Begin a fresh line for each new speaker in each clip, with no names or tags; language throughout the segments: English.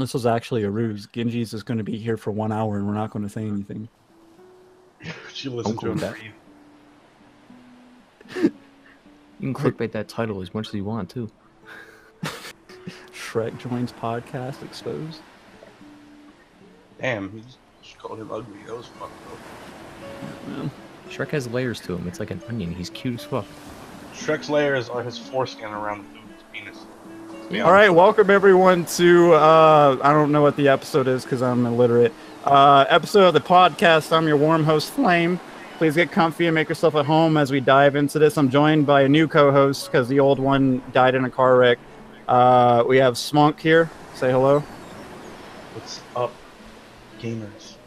this was actually a ruse. Gingy's is going to be here for 1 hour, and we're not going to say anything.
She listened to him breathe.
You can clickbait that title as much as you want, too.
Shrek joins podcast exposed.
Damn, he just called him ugly. That was fucked up.
Man.
Shrek has layers to him. It's like an onion. He's cute as fuck.
Shrek's layers are his foreskin around the dude's penis.
All right, welcome everyone to, I don't know what the episode is because I'm illiterate. Episode of the podcast. I'm your warm host, Flame. Please get comfy and make yourself at home as we dive into this. I'm joined by a new co-host because the old one died in a car wreck. We have Smunk here. Say hello.
What's up, gamers?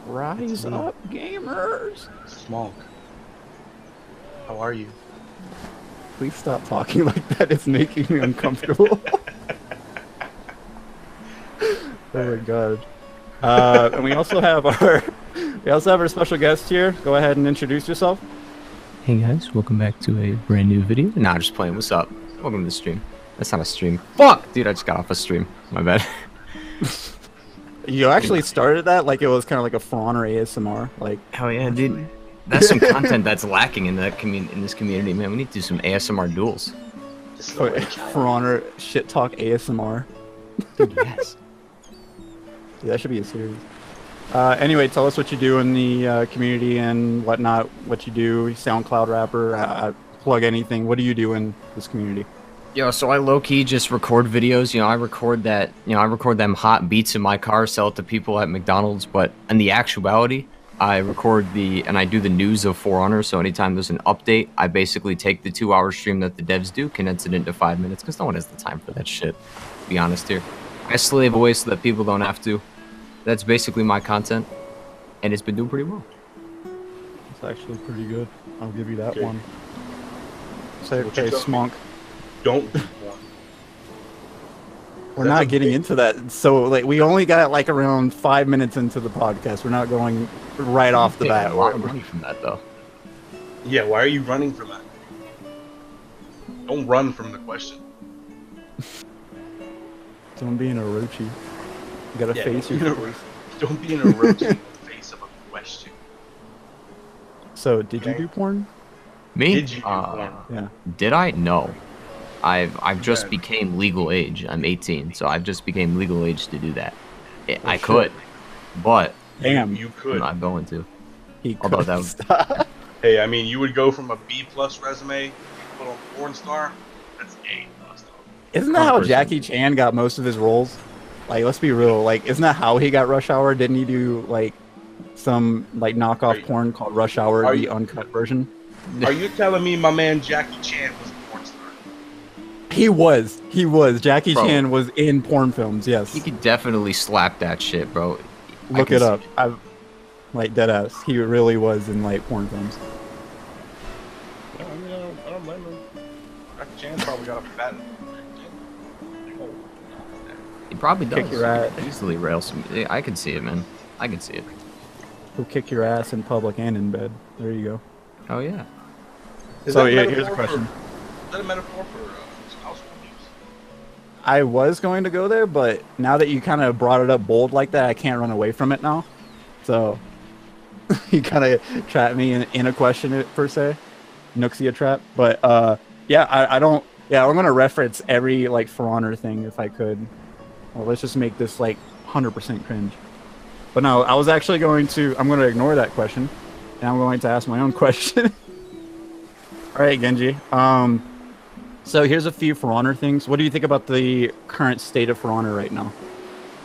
Rise up, gamers.
Smunk. How are you?
Please stop talking like that. It's making me uncomfortable. Oh my god. And we also have our special guest here. Go ahead and introduce yourself.
Hey guys, welcome back to a brand new video. Nah, just playing. What's up? Welcome to the stream. That's not a stream. Fuck! Dude, I just got off a stream. My bad.
You actually started that like it was kind of like a fawn or ASMR. Like,
hell yeah, dude. That's some content that's lacking in that in this community, man. We need to do some ASMR duels.
For honor, shit talk ASMR.
Dude, yes.
Yeah, that should be a series. Anyway, tell us what you do in the community and whatnot. What you do, SoundCloud rapper, plug anything. What do you do in this community?
Yo, so I low-key just record videos. You know, I record them hot beats in my car, sell it to people at McDonald's. But in the actuality, I record and I do the news of For Honor. So anytime there's an update, I basically take the 2-hour stream that the devs do, condense it into 5 minutes, because no one has the time for that shit, to be honest here. I slave away so that people don't have to. That's basically my content, and it's been doing pretty well.
It's actually pretty good. I'll give you that
Okay.
one. Say, okay, Smunk.
Don't do one.
We're not getting into that. So, like, we only got like around 5 minutes into the podcast. We're not going right off the bat.
A lot of money from that, though.
Yeah, why are you running from that? Don't run from the question.
Don't be an Orochi. You gotta face your face.
Don't be an Orochi in the face of a question.
So, did you do porn?
Me?
Did you do porn?
Yeah.
Did I? No. I've just became legal age. I'm 18, so I've just became legal age to do that. I could, but
Damn.
You could.
I'm not going to.
He
Although
could
that
stop.
Hey, I mean, you would go from a B+ resume, put on porn star. That's A+.
Isn't that how
100%.
Jackie Chan got most of his roles? Like, let's be real. Like, isn't that how he got Rush Hour? Didn't he do like some like knockoff porn called Rush Hour, the uncut version?
Are you telling me my man Jackie Chan was a porn star?
He was. Jackie
Bro.
Chan was in porn films. Yes.
You could definitely slap that shit, bro.
Look it up. I've like deadass. He really was in like porn films.
No, I mean, I don't blame him. Jackie Chan probably got a fat.
He probably does.
Kick your ass.
Easily rail some. I can see it, man. I can see it.
He'll kick your ass in public and in bed. There you go.
Oh yeah.
So yeah, here's a question.
Is that a metaphor for spousal abuse?
I was going to go there, but now that you kind of brought it up bold like that, I can't run away from it now. So you kind of trapped me in a question per se, Nooksia trap. But yeah, I don't. Yeah, I'm gonna reference every like For Honor thing if I could. Well, let's just make this like 100% cringe. But no, I was actually going to. I'm going to ignore that question, and I'm going to ask my own question. All right, Genji. So here's a few For Honor things. What do you think about the current state of For Honor right now?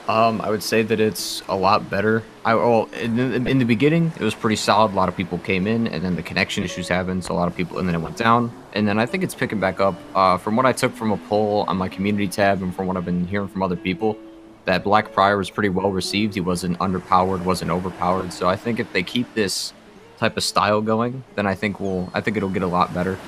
I would say that it's a lot better. In the beginning, it was pretty solid. A lot of people came in, and then the connection issues happened, so a lot of people, and then it went down. And then I think it's picking back up. From what I took from a poll on my community tab, and from what I've been hearing from other people, that Black Prior was pretty well received. He wasn't underpowered, wasn't overpowered. So I think if they keep this type of style going, then I think it'll get a lot better.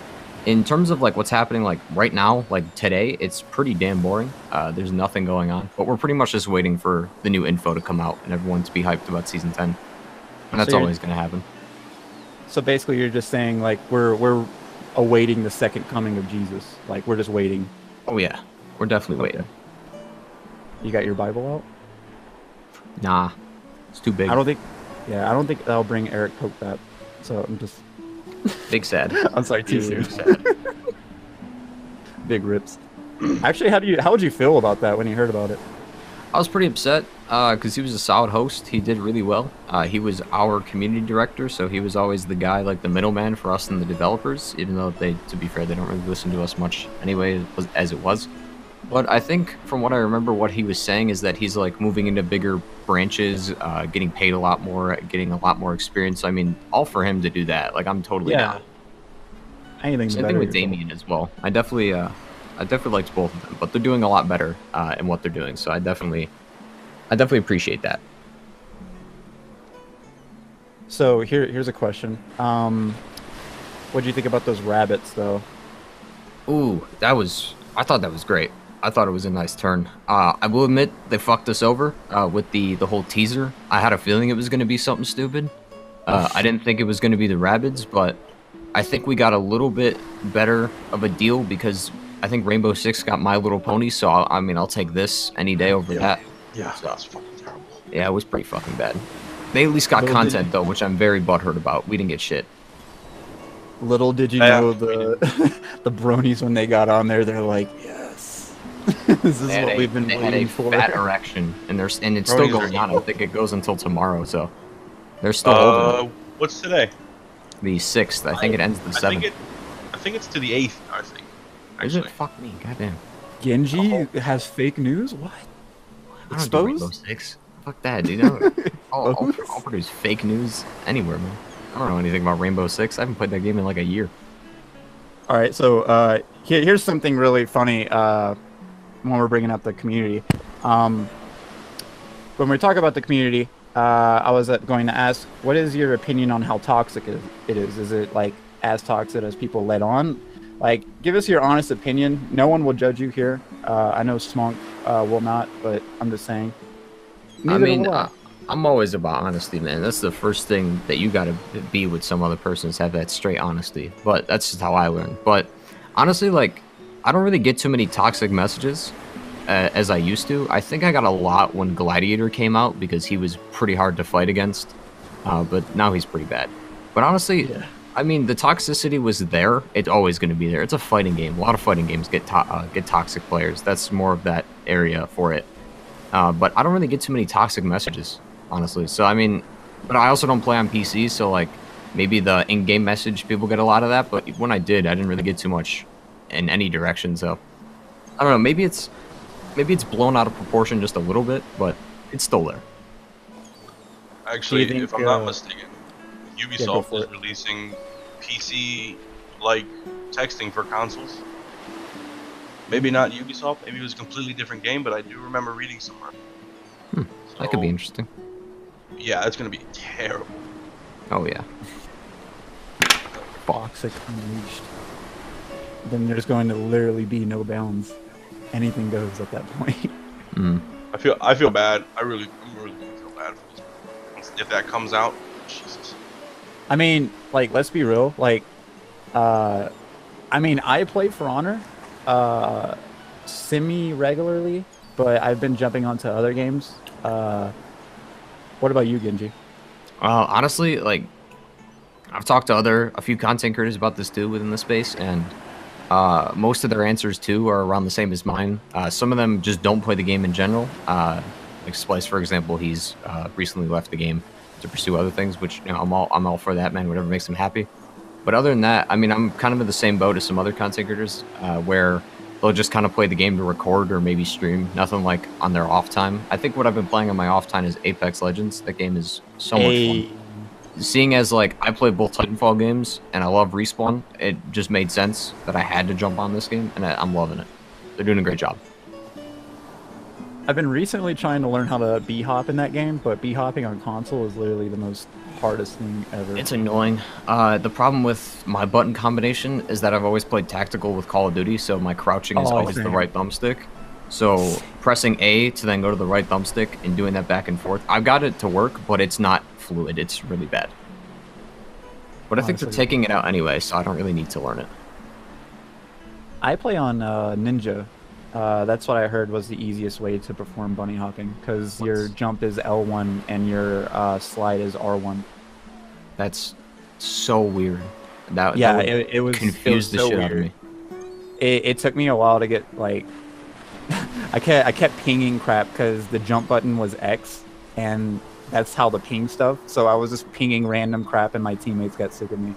In terms of like what's happening like right now, like today, it's pretty damn boring. There's nothing going on, but we're pretty much just waiting for the new info to come out and everyone to be hyped about season 10. And that's always going to happen.
So basically, you're just saying like we're awaiting the second coming of Jesus. Like we're just waiting.
Oh yeah, we're definitely waiting.
You got your Bible out?
Nah, it's too big.
I don't think. Yeah, I don't think that'll bring Eric Pope back. So I'm just.
Big sad.
I'm sorry, too soon.
Big sad.
Big rips. Actually, how would you feel about that when you heard about it?
I was pretty upset because he was a solid host. He did really well. He was our community director, so he was always the guy, like the middleman for us and the developers, even though to be fair, they don't really listen to us much anyway, as it was. But I think from what I remember, what he was saying is that he's like moving into bigger branches, getting paid a lot more, getting a lot more experience. I mean, all for him to do that. Like, I'm totally down.
Anything
Same thing with Damien as well. I definitely liked both of them, but they're doing a lot better in what they're doing. So I definitely appreciate that.
So here's a question. What do you think about those rabbits, though?
Ooh, I thought that was great. I thought it was a nice turn. I will admit they fucked us over with the whole teaser. I had a feeling it was going to be something stupid. I didn't think it was going to be the rabbits, but I think we got a little bit better of a deal because I think Rainbow Six got My Little Pony, so I'll take this any day over that.
Yeah, that's fucking terrible.
Yeah, it was pretty fucking bad. They at least got content though, which I'm very butthurt about. We didn't get shit.
Little did you know the the bronies when they got on there, they're like, yes, this is what we've been waiting for.
Fat erection, and it's still going on. I think it goes until tomorrow, so they're still holding it.
What's today?
The 6th. I think it ends the 7th.
I think it's to the 8th. I think.
Is it? Fuck me, goddamn.
Genji has fake news. What?
I don't do Rainbow Six. Fuck that, dude. I'll produce fake news anywhere, man. I don't know anything about Rainbow Six. I haven't played that game in like a year.
All right, so here's something really funny when we're bringing up the community. When we talk about the community, I was going to ask, what is your opinion on how toxic it is? Is it like as toxic as people let on? Like, give us your honest opinion. No one will judge you here. I know Smunk will not, but I'm just saying.
I'm always about honesty, man. That's the first thing that you gotta be with some other person is have that straight honesty. But that's just how I learn. But honestly, like, I don't really get too many toxic messages as I used to. I think I got a lot when Gladiator came out because he was pretty hard to fight against. But now he's pretty bad. But honestly, yeah. I mean, the toxicity was there. It's always going to be there. It's a fighting game. A lot of fighting games get toxic players. That's more of that area for it. But I don't really get too many toxic messages, honestly. So, I mean, but I also don't play on PC, so, like, maybe the in-game message, people get a lot of that. But when I did, I didn't really get too much in any direction. So, I don't know. Maybe it's blown out of proportion just a little bit, but it's still there.
Actually, if I'm not mistaken, Ubisoft is releasing PC-like texting for consoles. Maybe not Ubisoft, maybe it was a completely different game, but I do remember reading somewhere.
So, that could be interesting.
Yeah, it's going to be terrible.
Oh, yeah.
Toxic unleashed. Then there's going to literally be no bounds. Anything goes at that point.
I feel bad. I'm really gonna feel bad for this. If that comes out, Jesus.
I mean, like, let's be real. Like, I mean, I play For Honor semi-regularly, but I've been jumping onto other games. What about you, Gingy?
Honestly, like, I've talked to a few content creators about this too within the space, and most of their answers too are around the same as mine. Some of them just don't play the game in general. Like Splice, for example, he's recently left the game to pursue other things, which, you know, I'm all for that, man. Whatever makes him happy. But other than that, I mean, I'm kind of in the same boat as some other content creators, where they'll just kind of play the game to record or maybe stream. Nothing like on their off time. I think what I've been playing on my off time is Apex Legends. That game is so much fun. Seeing as, like, I play both Titanfall games and I love Respawn, it just made sense that I had to jump on this game, and I'm loving it. They're doing a great job.
I've been recently trying to learn how to B-hop in that game, but B-hopping on console is literally the most hardest thing ever.
It's annoying. The problem with my button combination is that I've always played tactical with Call of Duty, so my crouching is always the right thumbstick. So pressing A to then go to the right thumbstick and doing that back and forth, I've got it to work, but it's not fluid. It's really bad. But I think they're taking it out anyway, so I don't really need to learn it.
I play on Ninja, That's what I heard was the easiest way to perform bunny hopping, because your jump is L1 and your slide is R1.
That's so weird. That
Yeah,
would
it was
confuse the
so
shit out of
weird.
me.
It took me a while to get like I kept pinging crap because the jump button was X, and that's how the ping stuff. So I was just pinging random crap, and my teammates got sick of me.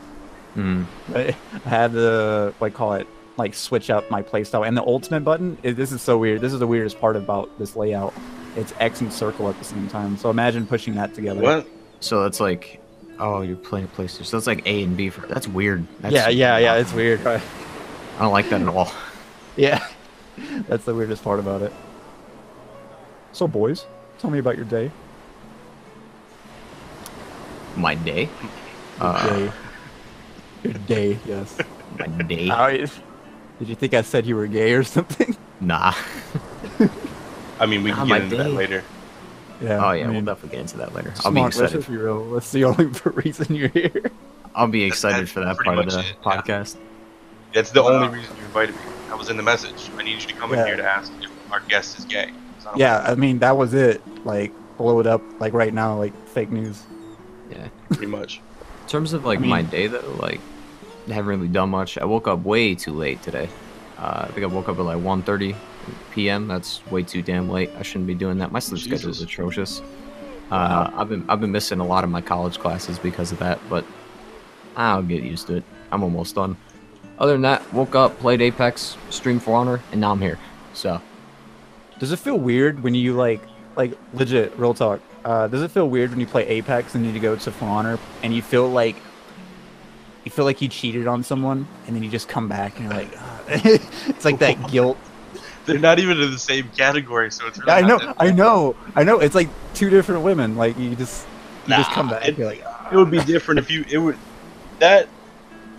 Mm.
But I had to like switch up my playstyle. And the ultimate button, this is so weird. This is the weirdest part about this layout. It's X and circle at the same time. So imagine pushing that together.
What?
So that's like, oh, you're playing PlayStation. So that's like A and B for. That's weird. That's
Yeah. It's weird.
I don't like that at all.
Yeah, that's the weirdest part about it. So, boys, tell me about your day.
My day.
Day. Your day, yes.
My day.
Did you think I said you were gay or something?
Nah.
I mean, we can get into that later.
Yeah.
Oh yeah,
I mean,
we'll definitely get into that later. I'll
Come
be
on,
excited.
let's just be real. That's the only reason you're here.
I'll be excited
That's
for that
pretty
part of
much
the
it, yeah.
podcast.
That's the only reason you invited me. That was in the message. I need you to come in here to ask if our guest is gay.
Yeah, I mean that was it. Like blow it up like right now, like fake news.
Yeah.
Pretty much.
In terms of like my day though, like I haven't really done much. I woke up way too late today. I think I woke up at like 1:30 p.m. That's way too damn late. I shouldn't be doing that. My sleep schedule is atrocious. I've been missing a lot of my college classes because of that, but I'll get used to it. I'm almost done. Other than that, woke up, played Apex, streamed For Honor, and now I'm here. So,
does it feel weird when you like legit real talk? Does it feel weird when you play Apex and you go to For Honor and you feel like you cheated on someone and then you just come back and you're like, it's like that guilt.
They're not even in the same category, so it's really
I
not
know. It's like two different women. Like you just come back. You're like,
It would be different if you. It would that.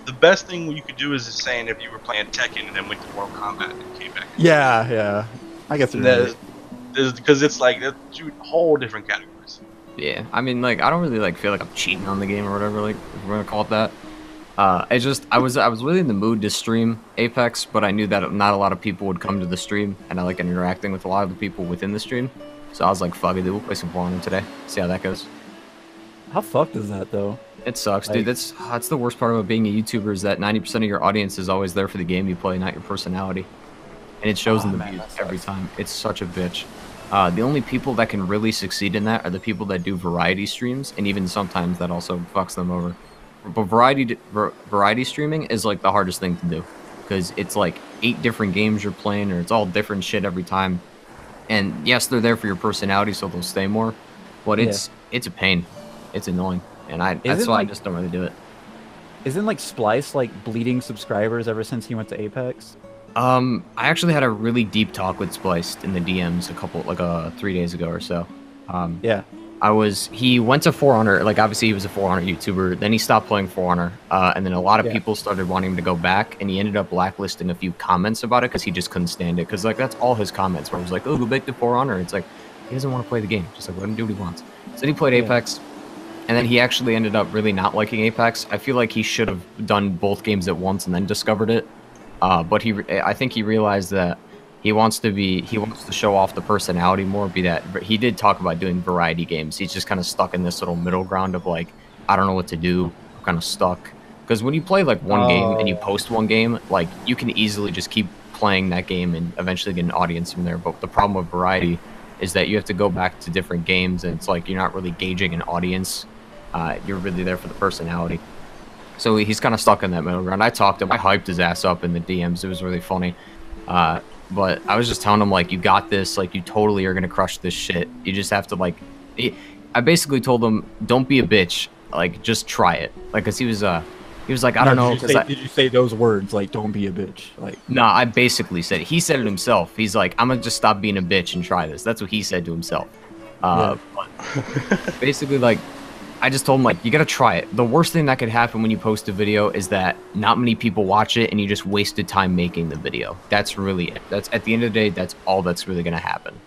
The best thing you could do is just saying if you were playing Tekken and then went to Mortal Kombat and came back.
Yeah. I guess it's
because it's like they're two whole different categories.
yeah. I mean, like, I don't really like feel like I'm cheating on the game or whatever. Like, if we're gonna call it that. I was really in the mood to stream Apex, but I knew that not a lot of people would come to the stream, and I like interacting with a lot of the people within the stream. So I was like, fuck it, dude, we'll play some For Honor today. See how that goes.
How fucked is that though?
It sucks, dude. That's the worst part about being a YouTuber is that 90% of your audience is always there for the game you play, not your personality. And it shows in the views every time. It's such a bitch. The only people that can really succeed in that are the people that do variety streams, and even sometimes that also fucks them over. But variety streaming is like the hardest thing to do because it's like 8 different games you're playing, or it's all different shit every time. And yes, they're there for your personality, so they'll stay more. But it's a pain. It's annoying, and that's why I just don't really do it.
Isn't like Splice like bleeding subscribers ever since he went to Apex?
I actually had a really deep talk with Spliced in the DMs 3 days ago or so.
Yeah.
He went to For Honor, like obviously he was a For Honor YouTuber, then he stopped playing For Honor, and then a lot of people started wanting him to go back, and he ended up blacklisting a few comments about it because he just couldn't stand it, because like that's all his comments were. It was like, oh, go back to For Honor. It's like, he doesn't want to play the game, just like let him do what he wants. So then he played Apex, and then he actually ended up really not liking Apex. I feel like he should have done both games at once and then discovered it, but I think he realized that he wants to show off the personality more. He did talk about doing variety games. He's just kind of stuck in this little middle ground of like, I don't know what to do. I'm kind of stuck. Because when you play like one game and you post one game, like you can easily just keep playing that game and eventually get an audience from there. But the problem with variety is that you have to go back to different games, and it's like you're not really gauging an audience. You're really there for the personality. So he's kind of stuck in that middle ground. I talked to him. I hyped his ass up in the DMs. It was really funny. But I was just telling him, like, you got this. Like, you totally are going to crush this shit. You just have to, like... I basically told him, don't be a bitch. Like, just try it. Like, because he was like, I don't know.
Did you say those words, like, don't be a bitch? Like,
no, I basically said it. He said it himself. He's like, I'm going to just stop being a bitch and try this. That's what he said to himself. But basically, like, I just told him, like, you gotta try it. The worst thing that could happen when you post a video is that not many people watch it and you just wasted time making the video. That's really it. That's, at the end of the day, that's all that's really gonna happen.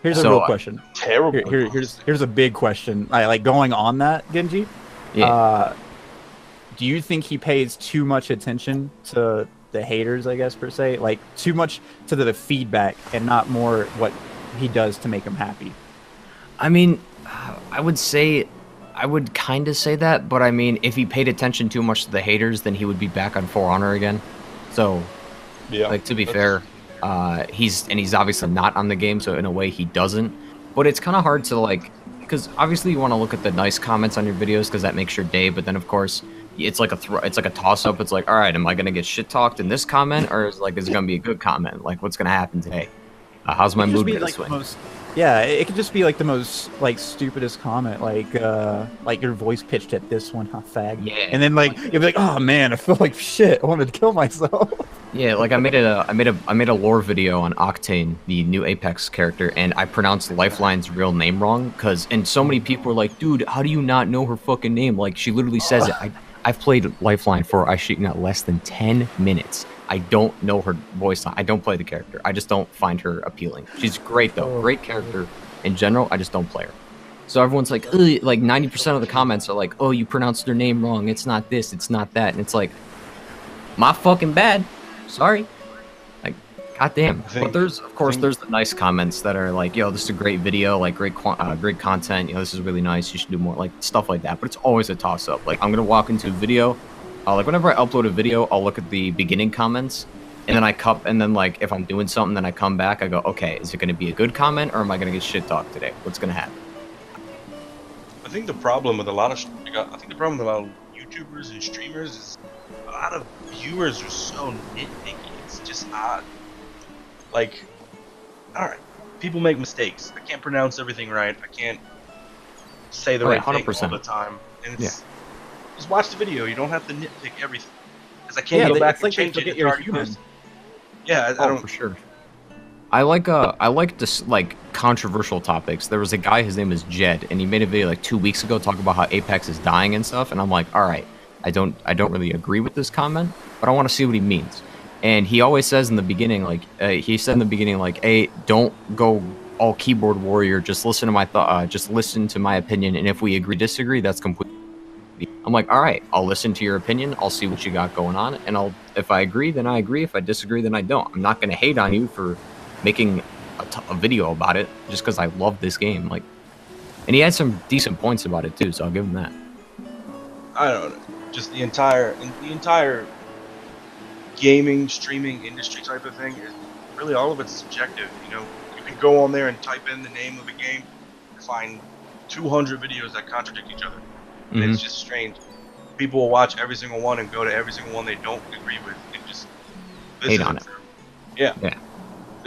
Here's a real question.
Terrible.
Here's a big question. Like going on that, Gingy.
Yeah.
Do you think he pays too much attention to the haters, I guess per se, like too much to the feedback and not more what he does to make him happy.
I mean, I would say, I would kind of say that, but I mean, if he paid attention too much to the haters, then he would be back on For Honor again. So,
Yeah.
like, to be fair, he's obviously not on the game, so in a way he doesn't. But it's kind of hard to, like, because obviously you want to look at the nice comments on your videos because that makes your day, but then of course it's like a toss up. It's like, all right, am I gonna get shit talked in this comment, or is it gonna be a good comment? Like, what's gonna happen today? How's my mood gonna swing?
Yeah, it could just be like the most like stupidest comment, like your voice pitched at this one, huh, fag.
Yeah.
And then like you'll be like, oh man, I feel like shit. I wanted to kill myself.
Yeah, like I made a lore video on Octane, the new Apex character, and I pronounced Lifeline's real name wrong, and so many people were like, dude, how do you not know her fucking name? Like, she literally says it. I've played Lifeline for less than 10 minutes. I don't know her voice. I don't play the character. I just don't find her appealing. She's great though, great character in general. I just don't play her. So everyone's like, ugh, like 90% of the comments are like, oh, you pronounced her name wrong. It's not this, it's not that, and it's like, my fucking bad. Sorry. Like, goddamn. But there's the nice comments that are like, yo, this is a great video, like great content. You know, this is really nice. You should do more, like stuff like that. But it's always a toss up. Like, I'm gonna walk into a video. Like whenever I upload a video, I'll look at the beginning comments, and then like if I'm doing something, then I come back. I go, okay, is it gonna be a good comment, or am I gonna get shit talked today? What's gonna happen?
I think the problem with a lot of YouTubers and streamers is a lot of viewers are so nitpicky. It's just odd. Like, all right, people make mistakes. I can't pronounce everything right. I can't say the right 100%. Thing all the time. And it's, just watch the video. You don't have to nitpick everything. Because I can't go back and change it.
You're human.
Yeah, I don't.
For sure. I like this, like, controversial topics. There was a guy, his name is Jed, and he made a video like 2 weeks ago talking about how Apex is dying and stuff. And I'm like, all right, I don't really agree with this comment, but I want to see what he means. And he always says in the beginning, like, hey, don't go all keyboard warrior. Just listen to my just listen to my opinion. And if we disagree, that's completely. I'm like, all right, I'll listen to your opinion. I'll see what you got going on, and if I agree, then I agree. If I disagree, then I don't. I'm not gonna hate on you for making a video about it just because I love this game. Like, and he had some decent points about it too, so I'll give him that.
I don't know, just the entire gaming, streaming industry type of thing is really all of it's subjective. You know, you can go on there and type in the name of a game and find 200 videos that contradict each other. And it's just strange. People will watch every single one and go to every single one they don't agree with and just
hate on it.
Yeah.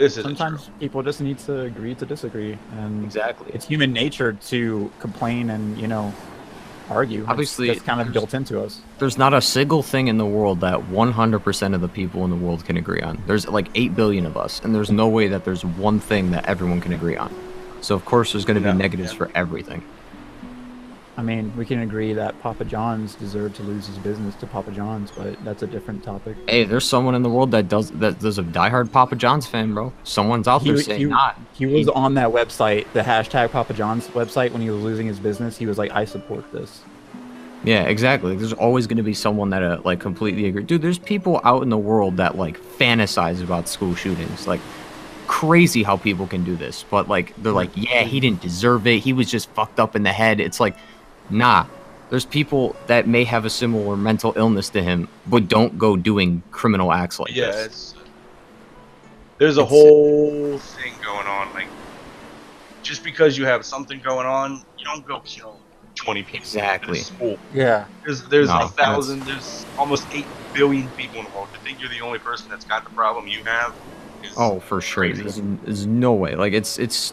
Sometimes people just need to agree to disagree, and
exactly,
it's human nature to complain and, you know, argue.
Obviously,
it's kind of built into us.
There's not a single thing in the world that 100% of the people in the world can agree on. There's like 8 billion of us, and there's no way that there's one thing that everyone can agree on. So of course there's going to be negatives for everything.
I mean, we can agree that Papa John's deserved to lose his business to Papa John's, but that's a different topic.
Hey, there's someone in the world that does a diehard Papa John's fan, bro. Someone's out there saying not.
He was on that website, the hashtag Papa John's website, when he was losing his business. He was like, I support this.
Yeah, exactly. There's always going to be someone that like completely agree. Dude, there's people out in the world that like fantasize about school shootings. Like, crazy how people can do this. But like, they're like, yeah, he didn't deserve it. He was just fucked up in the head. It's like, nah, there's people that may have a similar mental illness to him, but don't go doing criminal acts like this.
There's a whole thing going on. Like, just because you have something going on, you don't go kill 20 people.
Exactly.
Yeah.
There's 1,000. There's almost 8 billion people in the world. To think you're the only person that's got the problem you have.
Oh, for sure. There's no way. Like, it's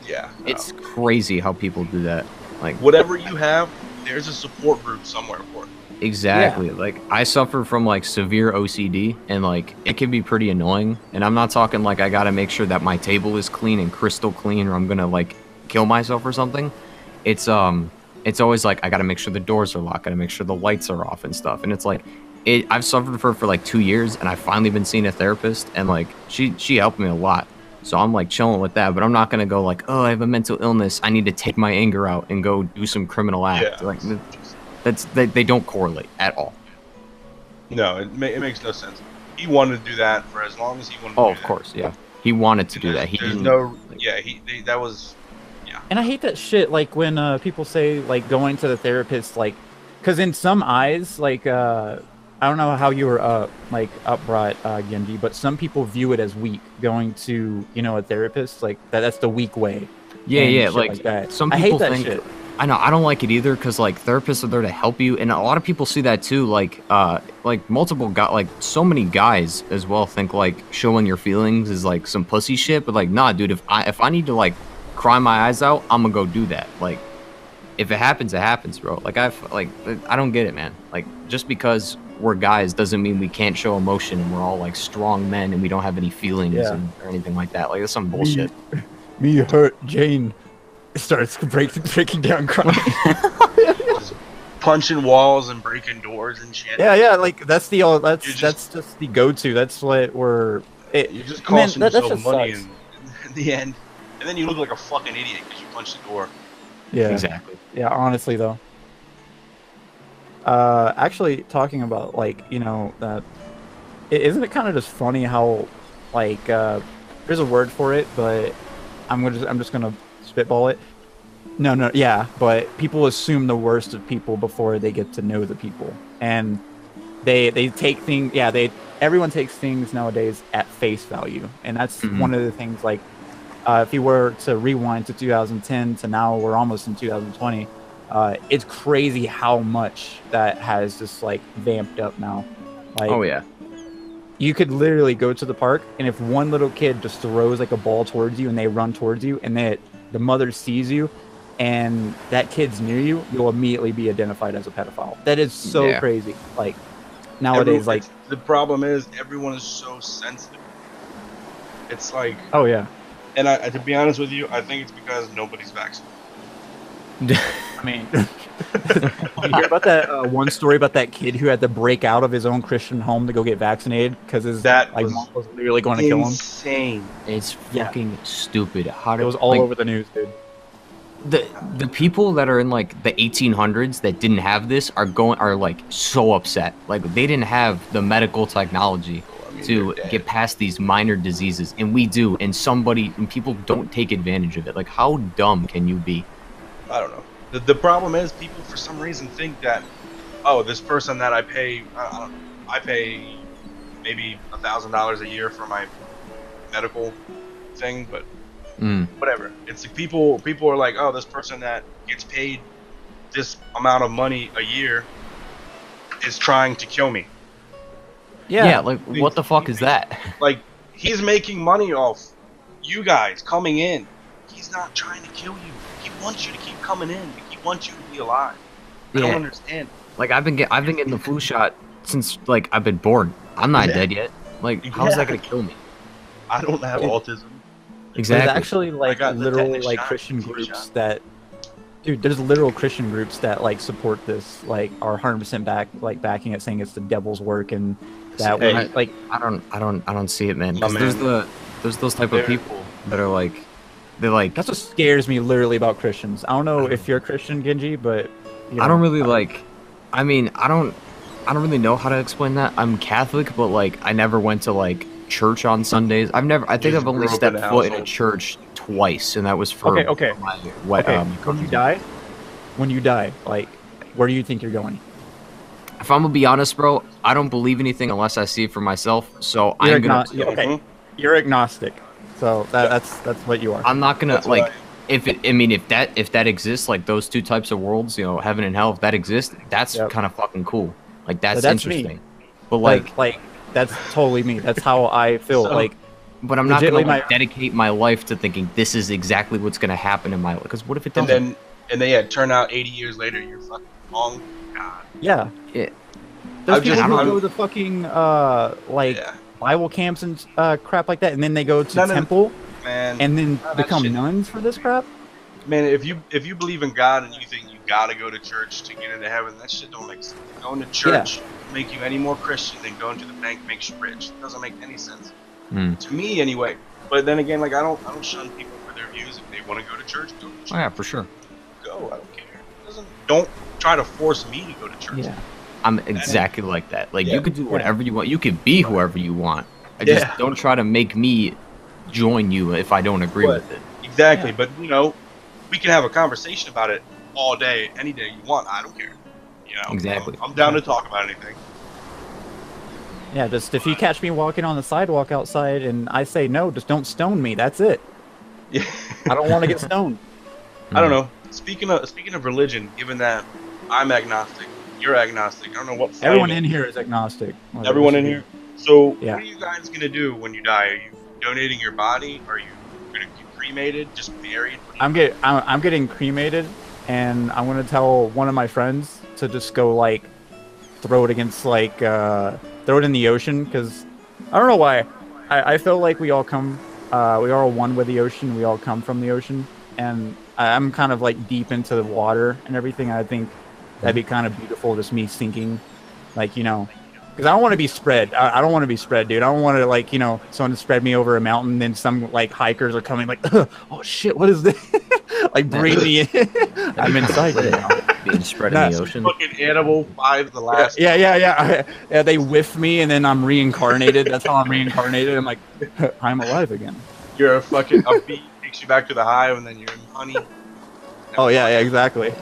crazy how people do that. Like,
whatever you have, there's a support group somewhere for it.
Exactly. Yeah. Like, I suffer from like severe OCD, and like it can be pretty annoying. And I'm not talking like I gotta make sure that my table is clean and crystal clean, or I'm gonna like kill myself or something. It's always like I gotta make sure the doors are locked, gotta make sure the lights are off and stuff. And it's like I've suffered for like 2 years, and I've finally been seeing a therapist, and like she helped me a lot. So I'm like chilling with that, but I'm not gonna go like, oh, I have a mental illness, I need to take my anger out and go do some criminal act.
Yeah.
Like, they don't correlate at all.
No, it makes no sense. he wanted to do that for as long as he wanted to
Oh,
do
of
that.
course, yeah. He wanted to
And
do that. He
there's
didn't.
no,
Like,
yeah, that was, yeah.
And I hate that shit. Like when people say like going to the therapist, like, because in some eyes, like I don't know how you were like upbrought, Genji, but some people view it as weak going to a therapist. Like that's the weak way,
yeah,
and
yeah.
shit
Like
like that.
some
I hate
people
that
think.
shit.
I know I don't like it either because like therapists are there to help you, and a lot of people see that too. Like multiple like so many guys as well think like showing your feelings is like some pussy shit. But like, nah, dude. If I need to like cry my eyes out, I'm gonna go do that. Like, if it happens, it happens, bro. Like I don't get it, man. Like just because we're guys doesn't mean we can't show emotion and we're all like strong men and we don't have any feelings
Yeah.
or anything like that. Like that's some bullshit.
Me hurt Jane starts breaking down crying.
Just punching walls and breaking doors and shit.
Yeah. Like that's
Just-
just the go-to. That's what we're.
You're just
Man,
costing
that
yourself
just
money
sucks.
in the end, and then you look like a fucking idiot because you punched the door.
Yeah.
Exactly.
Yeah. Honestly, though. Actually, talking about like that, isn't it kind of just funny how like there's a word for it, but I'm just gonna spitball it. No, yeah, but people assume the worst of people before they get to know the people, and they take things. Yeah, everyone takes things nowadays at face value, and that's one of the things. Like, if you were to rewind to 2010 to now, we're almost in 2020. It's crazy how much that has just like vamped up now. Like,
Oh yeah.
you could literally go to the park, and if one little kid just throws like a ball towards you and they run towards you, and the mother sees you, and that kid's near you, you'll immediately be identified as a pedophile. That is so
Yeah.
crazy. Like nowadays, like
The problem is everyone is so sensitive. It's like,
oh yeah,
and to be honest with you, I think it's because nobody's vaccinated.
I mean, you hear about that one story about that kid who had to break out of his own Christian home to go get vaccinated because his
That
like
was
mom was literally going to kill him.
Insane.
It's
Yeah.
fucking stupid. How
It
do
was all
like,
over the news, dude.
the people that are in like the 1800s that didn't have this are like so upset. Like they didn't have the medical technology to get past these minor diseases, and we do. And people don't take advantage of it. Like how dumb can you be?
I don't know. The problem is people for some reason think that, oh, this person that I pay, I pay maybe $1,000 a year for my medical thing, but whatever. It's like people are like, oh, this person that gets paid this amount of money a year is trying to kill me.
Yeah, like what the fuck is that?
Like he's making money off you guys coming in. He's not trying to kill you. He wants you to keep coming in. He wants you to be alive. I don't understand.
Like I've been getting the flu shot since like I've been born. I'm not dead yet. Like how's that gonna kill me?
I don't have autism.
Exactly.
There's actually like
got the
literal
tetanus
like
shot,
Christian
flu
groups
shot.
that, dude. There's literal Christian groups that like support this, like are 100% backing it, saying it's the devil's work, and that
Hey,
like
I don't see it, man.
My
Because
man.
there's those type of people that are like they're like
that's what scares me literally about Christians. I don't know if you're a Christian, Genji, but
I don't really like. I mean, I don't really know how to explain that. I'm Catholic, but like I never went to like church on Sundays. I think
just
I've only
grew up
stepped
in a
foot in a
household.
church twice, and that was for
Okay.
my
Okay,
cousin.
when you die, like, where do you think you're going?
If I'm gonna be honest, bro, I don't believe anything unless I see it for myself. So
You're
I'm gonna.
okay. You're agnostic, so that's what you are.
I'm not gonna
That's what
like. If that exists, like those two types of worlds, heaven and hell, if that exists, that's
Yep.
kind of fucking cool. Like that's
That's me.
interesting. But like,
that's totally me. That's how I feel.
So-
Like,
but I'm not gonna
legitimately
like, dedicate my life to thinking this is exactly what's gonna happen in my life. Because what if it
And
doesn't?
then turn out 80 years later you're fucking wrong. God.
yeah.
Yeah.
There's
I've
people
just-
who
I'm-
go to fucking like
Yeah.
Bible camps and crap like that, and then they go to
None of-
temple
Man.
and then
that
become
shit-
nuns for this crap.
Man, if you believe in God and you think you gotta go to church to get into heaven, that shit don't make sense. Going to church doesn't make you any more Christian than going to the bank makes you rich. It doesn't make any sense. To me anyway. But then again, like I don't shun people for their views. If they want to go to church, go to church.
Oh yeah, for sure.
Go. I don't care. Don't try to force me to go to church.
Yeah.
I'm exactly like that. Like,
Yeah.
you could do whatever you want. You could be whoever you want. I just don't try to make me join you if I don't agree with it.
Exactly, but you know, we can have a conversation about it all day, any day you want. I don't care. You know,
Exactly.
I'm down to talk about anything.
Yeah, just if you catch me walking on the sidewalk outside and I say no, just don't stone me. That's it.
Yeah.
I don't want to get stoned.
I don't know. Speaking of religion, given that I'm agnostic, you're agnostic. I don't know what.
Everyone in here is agnostic.
Everyone in here. So,
yeah.
What are you guys gonna do when you die? Are you donating your body? Are you gonna get cremated? Just buried?
I'm getting cremated, and I'm gonna tell one of my friends to just go like throw it against like throw it in the ocean, because I don't know why. I feel like we all come we are one with the ocean. We all come from the ocean, and I'm kind of like deep into the water and everything. I think that'd be kind of beautiful, just me sinking, like, you know, because I don't want to be spread. I don't want to be spread, dude. I don't want to, like, you know, someone to spread me over a mountain, then some like hikers are coming like, oh shit, what is this? Like, bring me in. I'm inside right now.
Being spread in the ocean.
Fucking animal 5 the last.
Yeah. They whiff me and then I'm reincarnated. That's how I'm reincarnated. I'm like, I'm alive again.
You're a bee takes you back to the hive, and then you're in honey.
Oh yeah, exactly.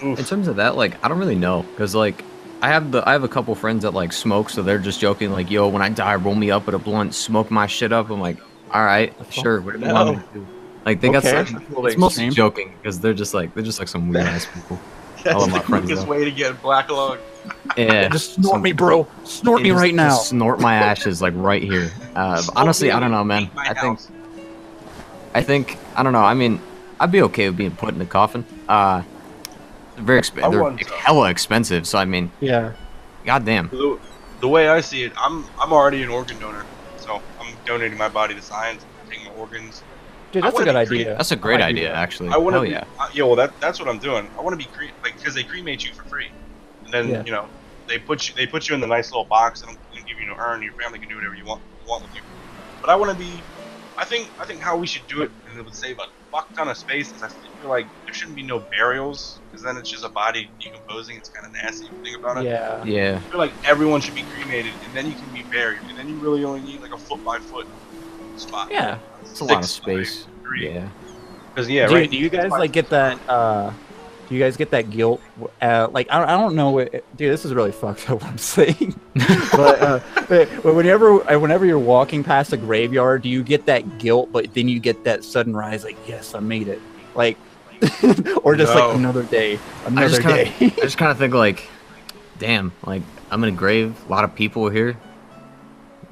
Oof.
In terms of that, like, I don't really know, because like I have a couple friends that like smoke, so they're just joking like, yo, when I die, roll me up with a blunt, smoke my shit up. I'm like, all right, sure, whatever you want me to do. Like, they got some, it's mostly joking, because they're just like some weird ass people.
That's the quickest way to get black lung.
Yeah,
just snort me, bro. Snort me right now.
Just snort my ashes like right here. Honestly, I don't know, man. I think I don't know. I mean, I'd be okay with being put in a coffin. Very expensive. They're hella expensive. So I mean,
yeah.
Goddamn.
The way I see it, I'm already an organ donor, so I'm donating my body to science, taking my organs.
Dude, that's a good idea.
That's a great idea, actually.
I want to.
Yeah.
Well, that's what I'm doing. I want to be because they cremate you for free, and then you know they put you in the nice little box and give you no urn. Your family can do whatever you want with you. But I want to be. I think how we should do it, and it would save a fuck ton of space. Is I feel like there shouldn't be no burials, because then it's just a body decomposing. It's kind of nasty if you think about it.
Yeah.
Yeah.
I feel like everyone should be cremated, and then you can be buried, and then you really only need like a foot by foot spot.
Yeah.
It's a lot of space. Yeah.
Because
do you guys like get that? Do you guys get that guilt? Like, I don't know. Dude, this is really fucked up what I'm saying. but whenever you're walking past a graveyard, do you get that guilt? But then you get that sudden rise, like, yes, I made it. Like, or just like another day, I
just kind of think like, damn, like I'm in a grave. A lot of people are here.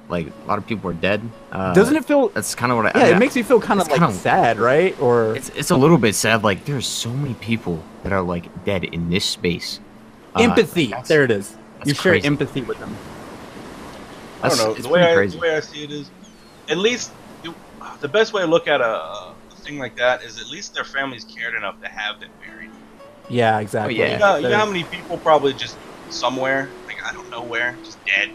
Like, a lot of people are dead.
Doesn't it feel?
That's kind of what
it makes me feel kind of like sad, right? Or
it's a little bit sad. Like, there's so many people that are like dead in this space.
Empathy. There it is. You share
crazy.
empathy with them.
I don't know. The way I see it is, at least the best way to look at a thing like that is at least their families cared enough to have them buried.
Yeah, exactly.
You know how many people probably just somewhere, like I don't know where, just dead.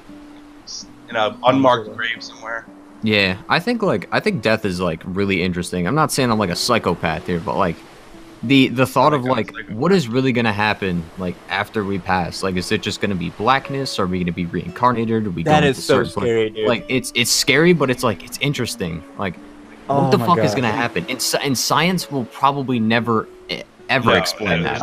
In an unmarked grave somewhere.
Yeah, I think death is like really interesting. I'm not saying I'm like a psychopath here, but like the thought of like what is really gonna happen like after we pass. Like, is it just gonna be blackness? Are we gonna be reincarnated? Are we
that is so scary, dude.
Like, it's scary, but it's like it's interesting. Like, what the fuck is gonna happen? And science will probably never ever explain that.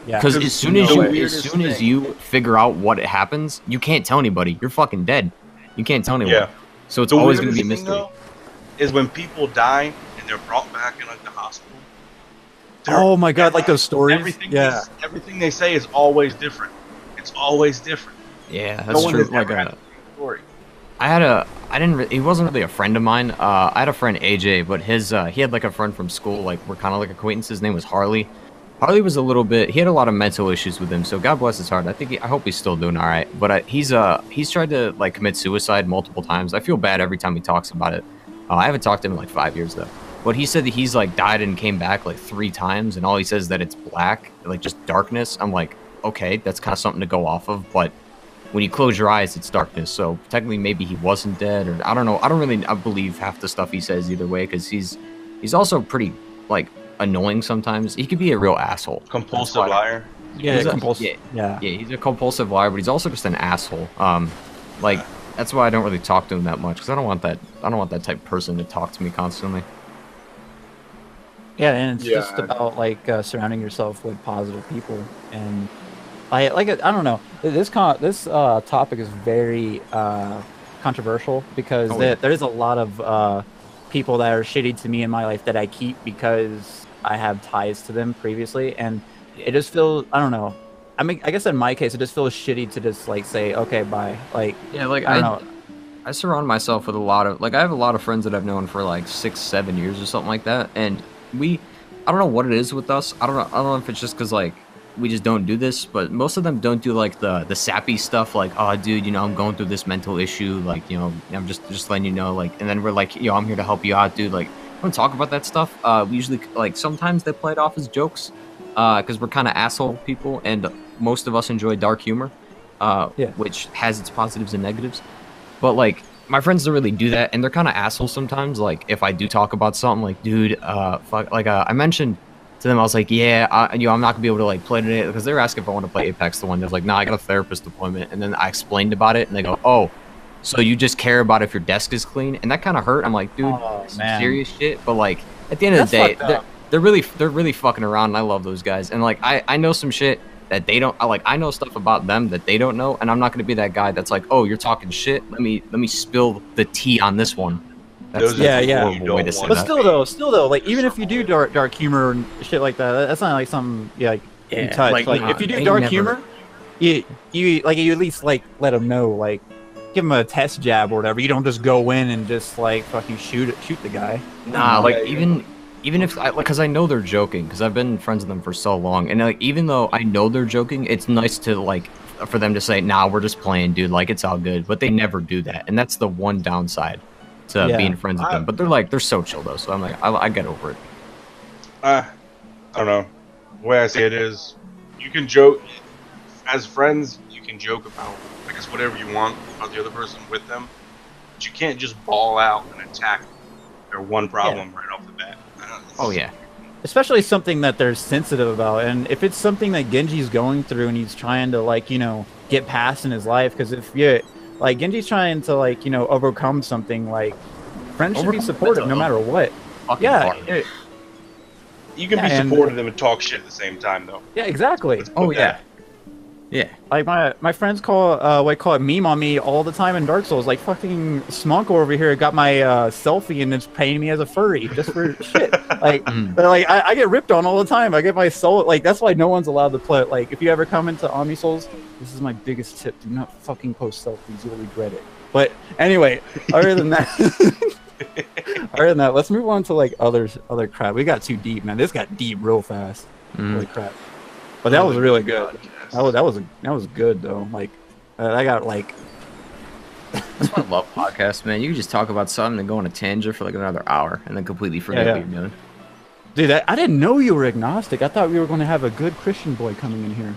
Because as soon as you figure out what happens, you can't tell anybody. You're fucking dead. You can't tell anyone. Yeah. So it's always going to be a mystery. Though,
is when people die and they're brought back in like the hospital.
Oh my god, like those stories.
Everything they say is always different. It's always different.
Yeah, that's true. Like he wasn't really a friend of mine. I had a friend AJ, but he had like a friend from school. Like, we're kind of like acquaintances. His name was Harley. Harley was he had a lot of mental issues with him, so God bless his heart. I hope he's still doing all right. But he's tried to like commit suicide multiple times. I feel bad every time he talks about it. I haven't talked to him in like 5 years though. But he said that he's like died and came back like 3 times, and all he says is that it's black, like just darkness. I'm like, okay, that's kind of something to go off of. But when you close your eyes, it's darkness. So technically, maybe he wasn't dead, or I don't know. I don't really believe half the stuff he says either way, because he's also pretty like annoying sometimes. He could be a real asshole.
Compulsive liar.
Yeah,
He's a-
compulsive. Yeah.
Yeah, he's a compulsive liar, but he's also just an asshole. Like that's why I don't really talk to him that much because I don't want that. I don't want that type of person to talk to me constantly.
Yeah, and it's
Yeah.
just about like surrounding yourself with positive people, and I don't know. This topic is very controversial because
Oh, yeah.
there is a lot of people that are shitty to me in my life that I keep because I have ties to them previously, and it just feels, I don't know. I mean, I guess in my case, it just feels shitty to just like say, okay, bye. Like,
Yeah, like
I don't know.
I surround myself with a lot of like I have a lot of friends that I've known for like 6, 7 years or something like that, and I don't know what it is with us. I don't know if it's just because like we just don't do this, but most of them don't do like the sappy stuff like, oh dude, you know, I'm going through this mental issue, like, you know, I'm just letting you know, like, and then we're like, yo, I'm here to help you out, dude. Like, we don't talk about that stuff. We usually like sometimes they play it off as jokes, because we're kind of asshole people, and most of us enjoy dark humor,
Yeah.
which has its positives and negatives. But like my friends don't really do that, and they're kind of assholes sometimes. Like if I do talk about something, like dude, fuck, like I mentioned to them, I was like, yeah, you know, I'm not gonna be able to like play today because they were asking if I want to play Apex. The one that's like, nah, I got a therapist appointment, and then I explained about it, and they go, oh, so you just care about if your desk is clean, and that kind of hurt. I'm like, dude,
Oh,
some
man.
serious shit. But like at the end of the
That's
day,
fucked up.
they're really fucking around, and I love those guys. And like I know some shit that they don't. I know stuff about them that they don't know, and I'm not gonna be that guy that's like, oh, you're talking shit. Let me spill the tea on this one. That's
Those are
Yeah,
the
yeah.
people you
Horrible way
don't
to say
want
But
that.
still though, like even if you do dark humor and shit like that, that's not like something you
Yeah,
touch.
like,
Like
nah,
if you do
they
dark
never-
humor, you at least like let them know, like give them a test jab or whatever. You don't just go in and just like fucking shoot the guy.
Nah, like
Yeah,
even if I like, because I know they're joking, because I've been friends with them for so long, and like even though I know they're joking, it's nice to like for them to say, nah, we're just playing, dude, like it's all good. But they never do that, and that's the one downside to
Yeah.
being friends with them. But they're so chill though, so I'm like I get over it.
I don't know. The way I say it is, you can joke as friends. You can joke about, I guess, whatever you want about the other person with them, but you can't just ball out and attack their one problem right off the bat.
Oh yeah,
Especially something that they're sensitive about, and if it's something that Genji's going through and he's trying to like get past in his life, because if like Genji's trying to like overcome something, like friends should be
Overcome
supportive no
mental
matter what.
fucking
Yeah,
hard.
You can
Yeah,
be
and-
supportive of them and talk shit at the same time, though.
yeah, exactly.
Let's put
Oh
that.
yeah.
Like my friends call it meme on me all the time in Dark Souls. Like fucking Smonko over here got my selfie and it's paying me as a furry just for shit. Like, they're like I get ripped on all the time. I get my soul, like that's why no one's allowed to play. Like if you ever come into Omni Souls, this is my biggest tip: do not fucking post selfies. You'll regret it. But anyway, other than that, let's move on to like other crap. We got too deep, man. This got deep real fast. Holy crap! But that was really good. That was good though. Like I got like
That's why I love podcasts, man. You can just talk about something and go on a tangent for like another hour and then completely forget
Yeah,
what you're doing.
dude. I didn't know you were agnostic. I thought we were going to have a good Christian boy coming in here.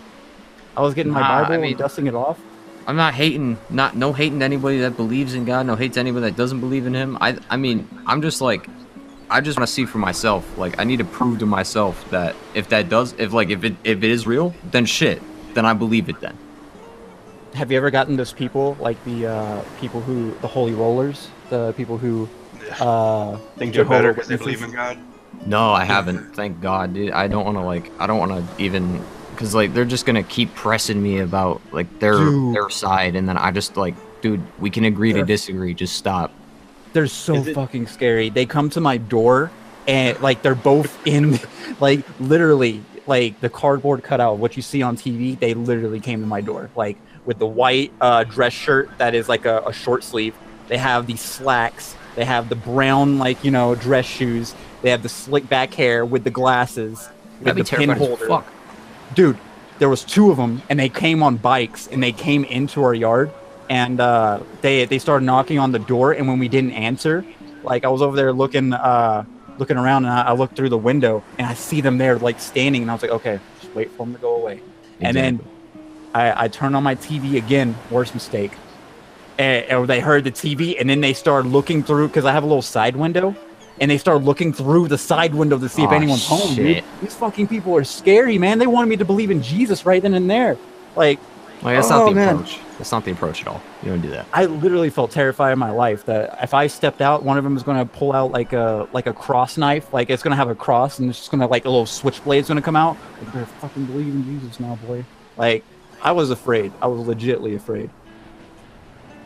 I was getting my
Nah,
Bible
I mean-
and dusting it off.
I'm not hating, no hating to anybody that believes in God, no hate to anybody that doesn't believe in Him. I mean, I'm just like, I just want to see for myself. Like, I need to prove to myself that if it is real, then shit, then I believe it. Then
Have you ever gotten those people like the people who the holy rollers, the people who
Think they're better
Jehovah
because they believe in
Witnesses?
God.
no, I haven't. Thank God, dude. I don't want to even, because like they're just gonna keep pressing me about like their side, and then I just like, dude, we can agree to disagree. Just stop.
They're so fucking scary. They come to my door and like they're both in like literally like the cardboard cutout of what you see on TV. They literally came to my door like with the white dress shirt that is like a short sleeve. They have these slacks. They have the brown dress shoes. They have the slick back hair with the glasses with
That'd be
the pin
terrifying as
holder.
fuck.
Dude, there was two of them and they came on bikes and they came into our yard. And they started knocking on the door, and when we didn't answer, like I was over there looking around, and I looked through the window, and I see them there like standing, and I was like, okay, just wait for them to go away. And then I turned on my TV again, worst mistake. And they heard the TV, and then they started looking through because I have a little side window, and they start looking through the side window to see if anyone's home, dude. These fucking people are scary, man. They wanted me to believe in Jesus right then and there. Like
that's not the approach. That's not the approach at all. You don't do that.
I literally felt terrified in my life that if I stepped out, one of them was going to pull out like a cross knife, like it's going to have a cross, and it's just going to like a little switchblade's going to come out. Like, better fucking believe in Jesus now, boy. Like I was afraid. I was legitimately afraid.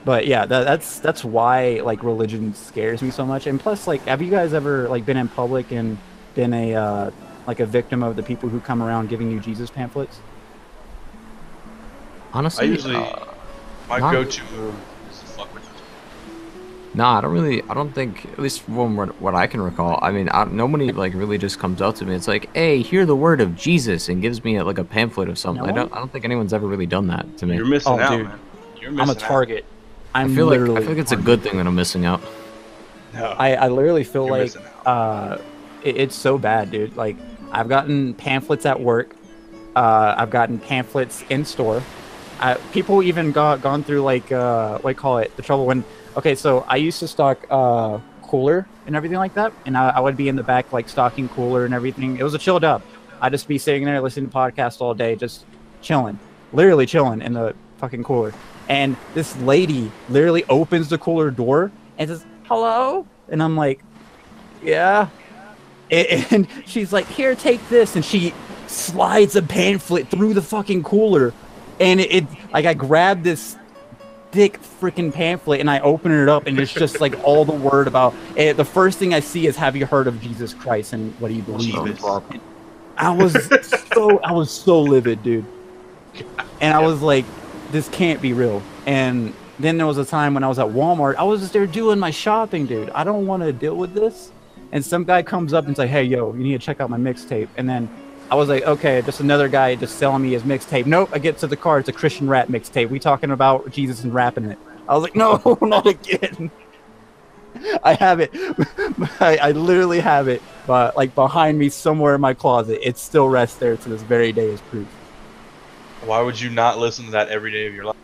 But yeah, that's why like religion scares me so much. And plus, like, have you guys ever like been in public and been a like a victim of the people who come around giving you Jesus pamphlets?
Honestly,
I usually my go-to move is to fuck with them.
Nah, I don't think, at least from what I can recall, I mean, nobody like really just comes up to me. It's like, hey, hear the word of Jesus, and gives me like a pamphlet of something.
No?
I don't think anyone's ever really done that to me.
You're missing out,
dude.
man. You're missing
I'm a target.
I feel like it's a good thing that I'm missing out.
No,
I literally feel
you're
like it's so bad, dude. Like I've gotten pamphlets at work. I've gotten pamphlets in store. People even gone through like what do you call it, the trouble when. Okay, so I used to stock cooler and everything like that, and I would be in the back like stocking cooler and everything. It was a chilled up. I'd just be sitting there listening to podcasts all day, just chilling, literally chilling in the fucking cooler. And this lady literally opens the cooler door and says, "Hello," and I'm like, "Yeah," and she's like, "Here, take this," and she slides a pamphlet through the fucking cooler, and it like I grabbed this thick freaking pamphlet and I open it up and it's just like all the word about it. The first thing I see is, have you heard of Jesus Christ and what do you believe in? I was so livid, dude. And I was like, this can't be real. And then there was a time when I was at Walmart, I was just there doing my shopping, dude. I don't want to deal with this. And some guy comes up and say, "Hey, yo, you need to check out my mixtape." And then I was like, okay, just another guy just selling me his mixtape. Nope, I get to the car, it's a Christian rap mixtape. We talking about Jesus and rapping it. I was like, no, not again. I have it. I literally have it, but like behind me somewhere in my closet. It still rests there to this very day as proof.
Why would you not listen to that every day of your life?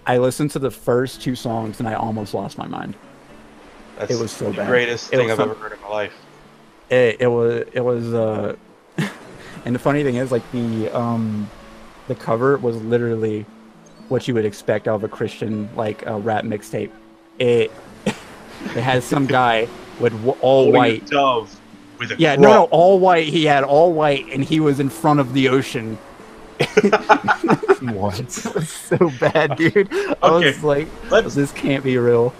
I listened to the first 2 songs and I almost lost my mind. It was so bad.
The greatest thing I've ever heard in my life.
It was and the funny thing is, like, the cover was literally what you would expect out of a Christian, like, rap mixtape. It has some guy with all white.
A dove with a
yeah, no, all white. He had all white, and he was in front of the ocean. What? It was so bad, dude. I was like, this can't be real.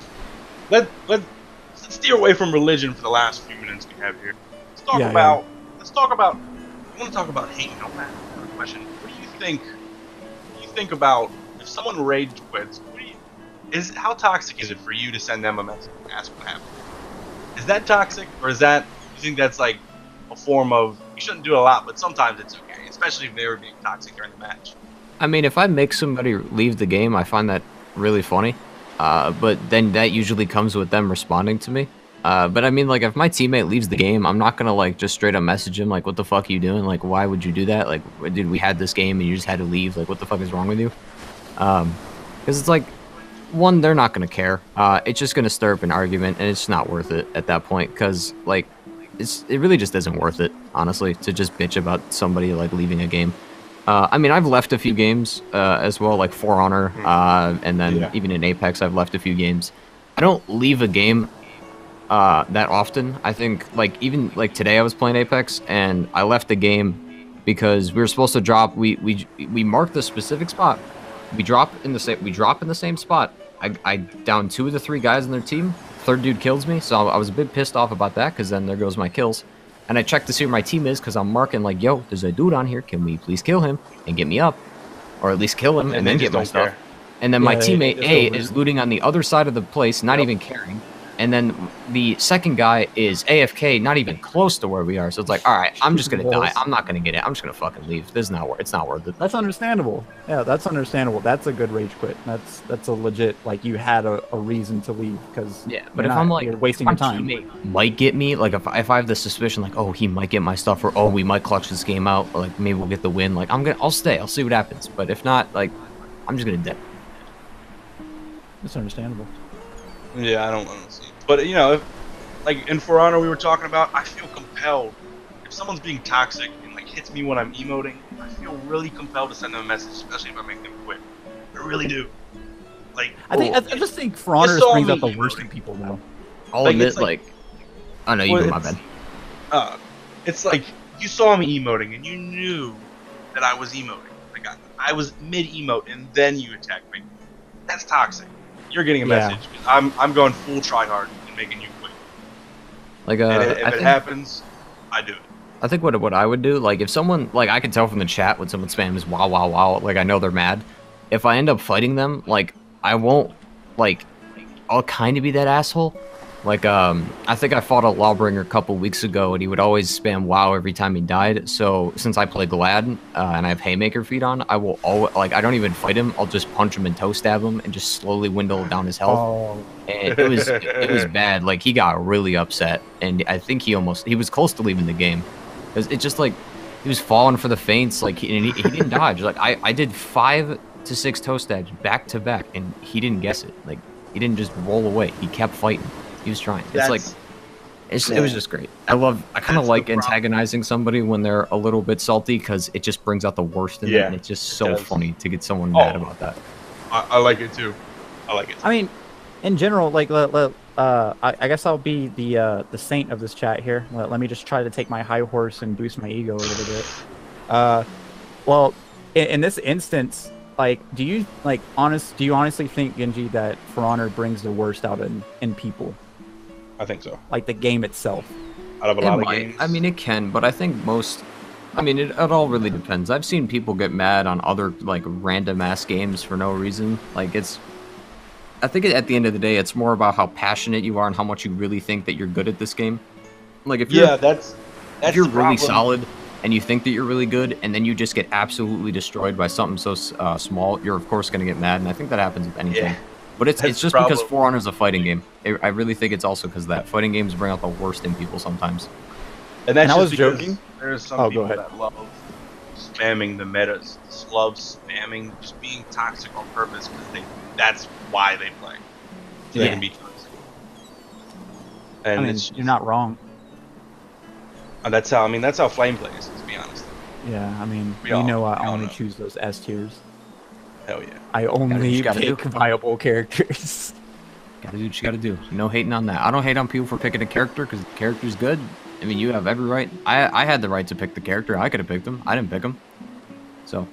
Let's steer away from religion for the last few minutes we have here. Let's talk about. I want to talk about hate. No matter question. What do you think? What do you think about if someone rage quits? How toxic is it for you to send them a message and ask what happened? Is that toxic, or is that you think that's like a form of you shouldn't do it a lot, but sometimes it's okay, especially if they were being toxic during the match?
I mean, if I make somebody leave the game, I find that really funny. But then that usually comes with them responding to me. But I mean, like, if my teammate leaves the game, I'm not gonna like just straight up message him like, "What the fuck are you doing? Like, why would you do that? Like, dude, we had this game and you just had to leave. Like, what the fuck is wrong with you?" Because it's like, one, they're not gonna care. It's just gonna stir up an argument, and it's not worth it at that point. Because like, it really just isn't worth it, honestly, to just bitch about somebody like leaving a game. I mean, I've left a few games as well, like For Honor, and then even in Apex, I've left a few games. I don't leave a game that often. I think like even like today I was playing Apex and I left the game because we were supposed to drop. We marked the specific spot. We drop in the same spot. I downed 2 of the 3 guys on their team. 3rd dude kills me, so I was a bit pissed off about that because then there goes my kills. And I checked to see where my team is because I'm marking like, yo, there's a dude on here. Can we please kill him and get me up, or at least kill him and then get my stuff? And then my teammate A is looting on the other side of the place, not even caring. And then the second guy is AFK, not even close to where we are. So it's like, all right, I'm just gonna die. I'm not gonna get it. I'm just gonna fucking leave. It's not worth it.
That's understandable. Yeah, that's understandable. That's a good rage quit. That's a legit, like, you had a reason to leave because
but if I'm like,
you're wasting your time.
Might get me, like if I have the suspicion like, oh, he might get my stuff, or oh, we might clutch this game out, or like maybe we'll get the win. Like I'll stay. I'll see what happens. But if not, like, I'm just gonna dip.
That's understandable.
Yeah, I don't want to see. But you know, like in For Honor we were talking about, I feel compelled if someone's being toxic and like hits me when I'm emoting, I feel really compelled to send them a message, especially if I make them quit. I really do. Like
I just think For Honor just brings out the worst in people though.
I'll admit, I know you go, my bad.
It's like you saw me emoting and you knew that I was emoting. Like I was mid emote and then you attacked me. That's toxic. You're getting a message. I'm going full try hard and making you quit.
Like
if it happens, I do it.
I think what I would do, like if someone, like I can tell from the chat when someone spams wow wow wow, like I know they're mad. If I end up fighting them, like I won't, like I'll kind of be that asshole. Like I think I fought a Lawbringer a couple weeks ago, and he would always spam WoW every time he died. So since I play Glad and I have Haymaker feat on, I will always, like I don't even fight him. I'll just punch him and toe stab him and just slowly dwindle down his health.
Oh.
And it was bad. Like he got really upset, and I think he was close to leaving the game. It's just like he was falling for the feints. Like he didn't dodge. Like I did 5 to 6 toe stabs back to back, and he didn't guess it. Like he didn't just roll away. He kept fighting. He was trying. It was just great. I kind of like antagonizing somebody when they're a little bit salty, because it just brings out the worst in them, and it's just so funny to get someone mad about that.
I like it too. I like it too.
I mean, in general, like I guess I'll be the saint of this chat here. Let me just try to take my high horse and boost my ego a little bit. Well, in this instance, like, do you honestly think, Gingy, that For Honor brings the worst out in people?
I think so.
Like the game itself.
Out of a lot of games.
I mean, it can, but I think it all really depends. I've seen people get mad on other like random ass games for no reason. Like I think at the end of the day, it's more about how passionate you are and how much you really think that you're good at this game. Like if you're if you're really solid and you think that you're really good, and then you just get absolutely destroyed by something so small, you're of course going to get mad, and I think that happens with anything.
Yeah.
But it's just because For Honor is a fighting game. I really think it's also because that fighting games bring out the worst in people sometimes.
And that's
I was joking.
There's some people that love spamming the metas, love spamming, just being toxic on purpose because that's why they play. So they can be toxic. And
I mean, you're not wrong.
And that's how Flame plays, to be honest.
Yeah, I mean, I only choose those S tiers.
Hell yeah.
I only pick viable characters.
Gotta do what you gotta do. No hating on that. I don't hate on people for picking a character because the character's good. I mean, you have every right. I had the right to pick the character. I could have picked him. I didn't pick him. So,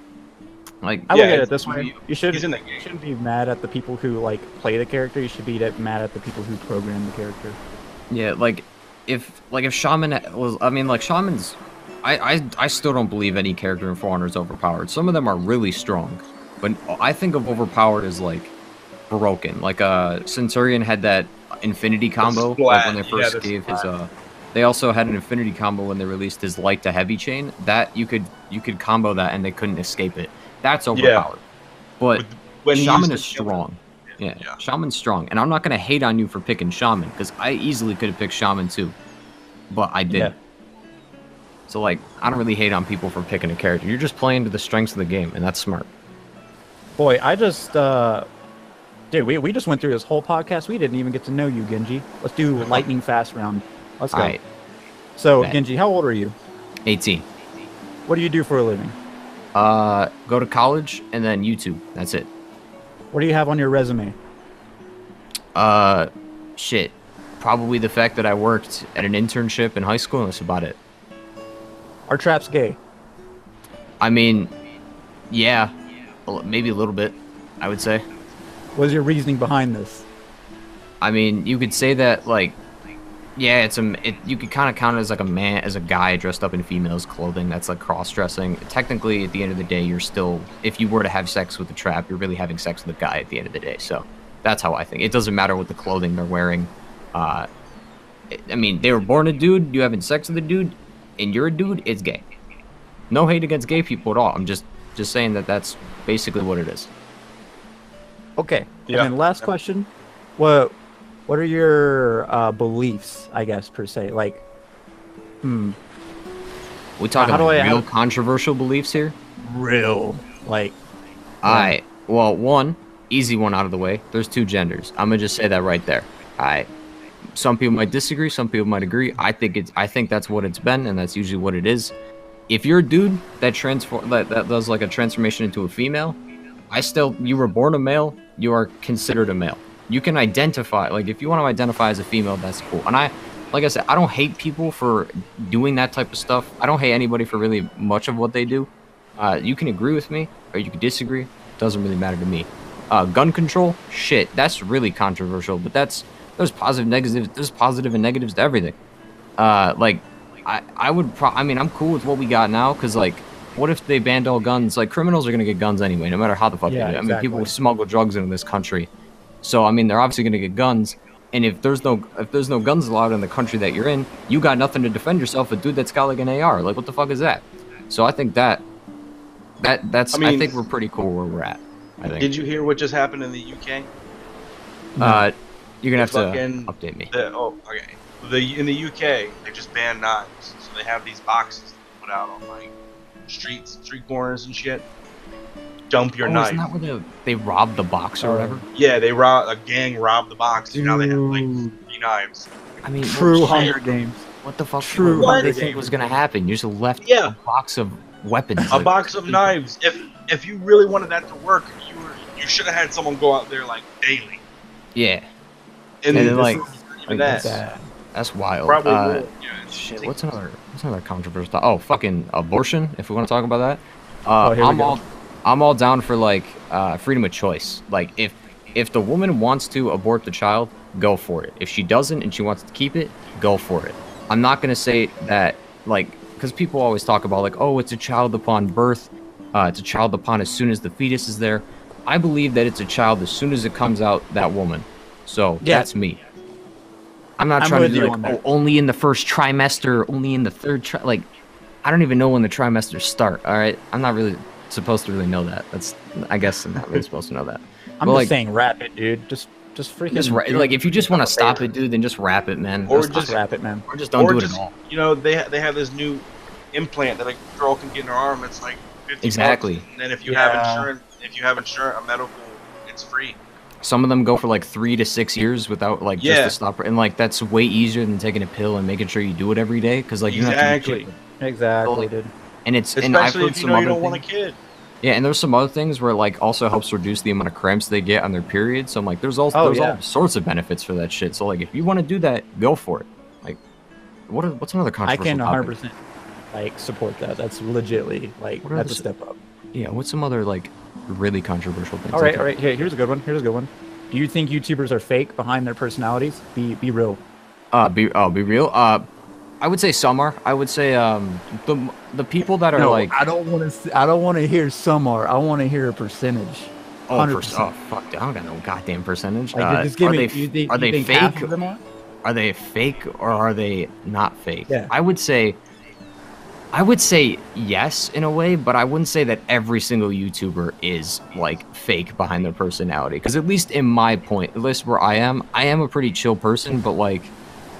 like,
I look at it this way: you shouldn't be mad at the people who like play the character. You should be mad at the people who program the character.
Yeah, like if Shaman was, I mean, like Shaman's, I still don't believe any character in For Honor is overpowered. Some of them are really strong, but I think of overpowered as like broken. Like Centurion had that infinity combo like when they first gave his they also had an infinity combo when they released his light to heavy chain. That you could combo that and they couldn't escape it. That's overpowered. But when Shaman is strong. Yeah, Shaman's strong. And I'm not going to hate on you for picking Shaman, because I easily could have picked Shaman too. But I didn't. So, like, I don't really hate on people for picking a character. You're just playing to the strengths of the game, and that's smart.
Boy, I just, dude, we just went through this whole podcast. We didn't even get to know you, Gingy. Let's do lightning fast round. Let's go. All right. So, Gingy, how old are you?
18.
What do you do for a living?
Go to college and then YouTube. That's it.
What do you have on your resume?
Shit. Probably the fact that I worked at an internship in high school, and that's about it.
Are traps gay?
I mean, yeah. Maybe a little bit, I would say.
What is your reasoning behind this?
I mean, you could say that, like, yeah, you could kind of count it as like as a guy dressed up in female's clothing. That's like cross-dressing. Technically, at the end of the day, you're still, if you were to have sex with a trap, you're really having sex with a guy at the end of the day. So that's how I think. It doesn't matter what the clothing they're wearing. I mean, they were born a dude, you having sex with a dude, and you're a dude, it's gay. No hate against gay people at all. I'm just saying that that's basically what it is.
Okay. Yeah. And then last question. What are your beliefs, I guess, per se? Like,
We talking about real controversial beliefs here?
Real. Like,
alright. Well, one, easy one out of the way. There's 2 genders. I'm going to just say that right there. Alright. some people might disagree, some people might agree. I think that's what it's been, and that's usually what it is. If you're a dude that that does like a transformation into a female, you were born a male, you are considered a male. You can identify, like if you want to identify as a female, that's cool. And like I said, I don't hate people for doing that type of stuff. I don't hate anybody for really much of what they do. You can agree with me or you can disagree. Doesn't really matter to me. Gun control, shit, that's really controversial. But there's positive, negatives. There's positive and negatives to everything. Like I mean, I'm cool with what we got now because like, what if they banned all guns? Like criminals are gonna get guns anyway, no matter how the fuck they do it. I mean, people smuggle drugs into this country, so I mean, they're obviously gonna get guns. And if there's no guns allowed in the country that you're in, you got nothing to defend yourself. A dude that's got like an AR, like what the fuck is that? So I think that's I think we're pretty cool where we're at. I think.
Did you hear what just happened in the UK?
You're gonna have to update me.
Okay. In the UK, they just banned knives, so they have these boxes put out on like street corners and shit. Dump your knife.
Isn't that where they robbed the box or whatever?
Yeah, a gang robbed the box, and now they have like 3 knives.
I mean,
true Hunger Games.
What the fuck?
True.
What did they think was gonna happen? You just left a box of weapons.
A box of knives. If you really wanted that to work, you should have had someone go out there like daily.
Yeah.
And then like
that's wild.
Probably
shit. What's another controversial thought? Oh, fucking abortion. If we want to talk about that, I'm all down for like freedom of choice. Like if the woman wants to abort the child, go for it. If she doesn't and she wants to keep it, go for it. I'm not gonna say that like because people always talk about like, oh, it's a child upon birth. It's a child upon as soon as the fetus is there. I believe that it's a child as soon as it comes out that woman. So that's me. I'm not trying to do like, only in the first trimester, only in the third like, I don't even know when the trimesters start. All right, I'm not really supposed to really know that. I guess I'm not really supposed to know that.
I'm just saying, wrap it, dude. Just freaking.
Like if you just want to stop it, dude, then just wrap it, man.
Or just wrap it, man.
Or just don't do it at all.
You know, they have this new implant that a girl can get in her arm. It's like $50.
Exactly.
And then if you have insurance, a medical, it's free.
Some of them go for like 3 to 6 years without like just to stop, and like that's way easier than taking a pill and making sure you do it every day because like you have to
exactly, dude.
And it's
especially
and I've heard
if you know you don't want a kid.
Yeah, and there's some other things where it like also helps reduce the amount of cramps they get on their period. So I'm like, there's all sorts of benefits for that shit. So like, if you want to do that, go for it. Like, what's another controversial
I can 100% like support that. That's legitly like that's a step up.
Yeah, what's some other like really controversial things?
All right. Here's a good one. Do you think YouTubers are fake behind their personalities? Be real.
Be real. I would say some are. I would say the people that are like.
I don't want to hear some are. I want to hear a percentage. 100%.
Oh fuck! I don't got no goddamn percentage.
Like, just give me.
Are they fake? Are they fake or are they not fake?
Yeah.
I would say yes in a way, but I wouldn't say that every single YouTuber is like fake behind their personality. Because at least in my point, at least where I am a pretty chill person. But like,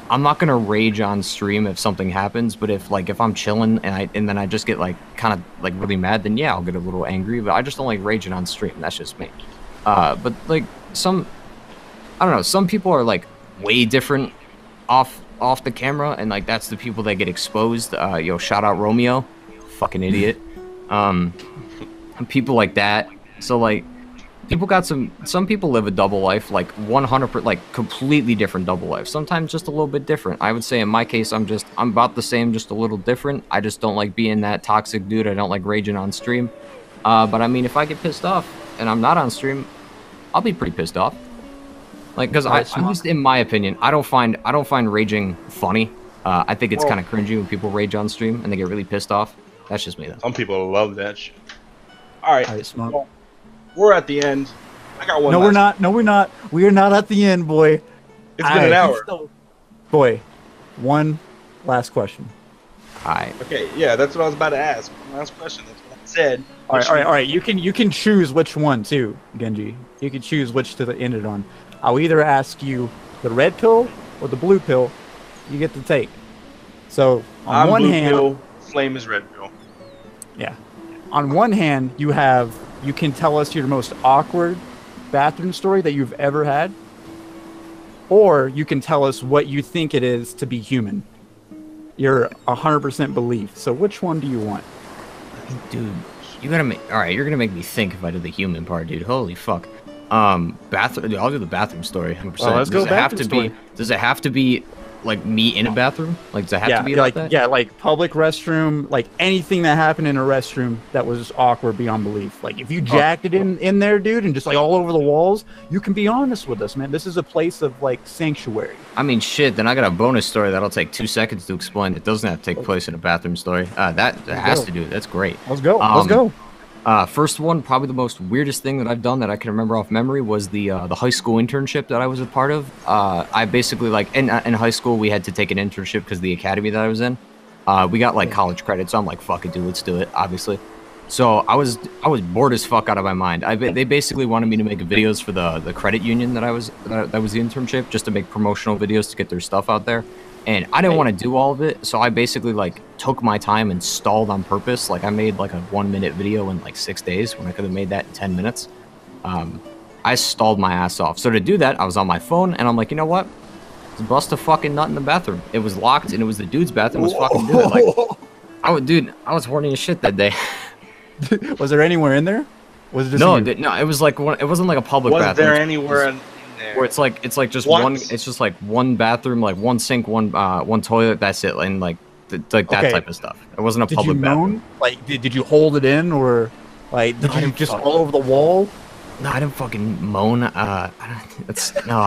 I'm not gonna rage on stream if something happens. But if I'm chilling and then I just get like kind of like really mad, then yeah, I'll get a little angry. But I just don't like raging on stream. That's just me. But like I don't know. Some people are like way different off the camera, and like that's the people that get exposed. Shout out Romeo, fucking idiot. People like that. So like people got some people live a double life, like 100%, like completely different double life. Sometimes just a little bit different. I would say in my case, I'm about the same, just a little different. I just don't like being that toxic dude. I don't like raging on stream. But I mean, if I get pissed off and I'm not on stream, I'll be pretty pissed off. Like, because at least in my opinion, I don't find raging funny. I think it's kind of cringy when people rage on stream and they get really pissed off. That's just me, though.
Some people love that shit. All right,
Smart.
Well, we're at the end. I got one.
No, we're not. No, we're not. We are not at the end, boy.
It's been an hour.
Boy, one last question.
All right.
Okay, yeah, that's what I was about to ask. One last question. That's what I said.
All right. You can choose which one too, Genji. You can choose which to end it on. I'll either ask you the red pill or the blue pill. You get to take. So on one hand,
pill, Flame is red pill.
Yeah. On one hand, you can tell us your most awkward bathroom story that you've ever had. or you can tell us what you think it is to be human. You're 100% belief. So which one do you want?
Dude, you gotta make. All right, you're gonna make me think if I do the human part, dude. Holy fuck. Bathroom. Dude, I'll do the bathroom story. 100%.
Oh, let's go.
Does it have to be like me in a bathroom? Like, does it have to be like that?
Yeah, like public restroom, like anything that happened in a restroom that was awkward beyond belief. Like if you jacked it in there, dude, and just like all over the walls, you can be honest with us, man. This is a place of like sanctuary.
I mean, shit. Then I got a bonus story that'll take 2 seconds to explain. It doesn't have to take place in a bathroom story. That has to do. That's great.
Let's go. Let's go.
First one, probably the most weirdest thing that I've done that I can remember off memory was the high school internship that I was a part of. I basically like in high school we had to take an internship because the academy that I was in, we got like college credits. So I'm like, fuck it, dude, let's do it. Obviously, so I was bored as fuck out of my mind. They basically wanted me to make videos for the credit union that was the internship, just to make promotional videos to get their stuff out there. And I didn't want to do all of it, so I basically like took my time and stalled on purpose. Like I made like a 1-minute video in like 6 days when I could have made that in 10 minutes. I stalled my ass off. So to do that, I was on my phone and I'm like, you know what? Let's bust a fucking nut in the bathroom. It was locked and it was the dude's bathroom. Was fucking do it. Like, I was horny as shit that day.
Was there anywhere in there? Was it just
no? It was like it wasn't like a public bathroom.
Was there anywhere in there?
Where it's like just one. It's just like one bathroom, like one sink, one toilet. That's it, and like that type of stuff. It wasn't a public bathroom.
Like, did you hold it in, or like did you just all over the wall?
No, I didn't fucking moan. I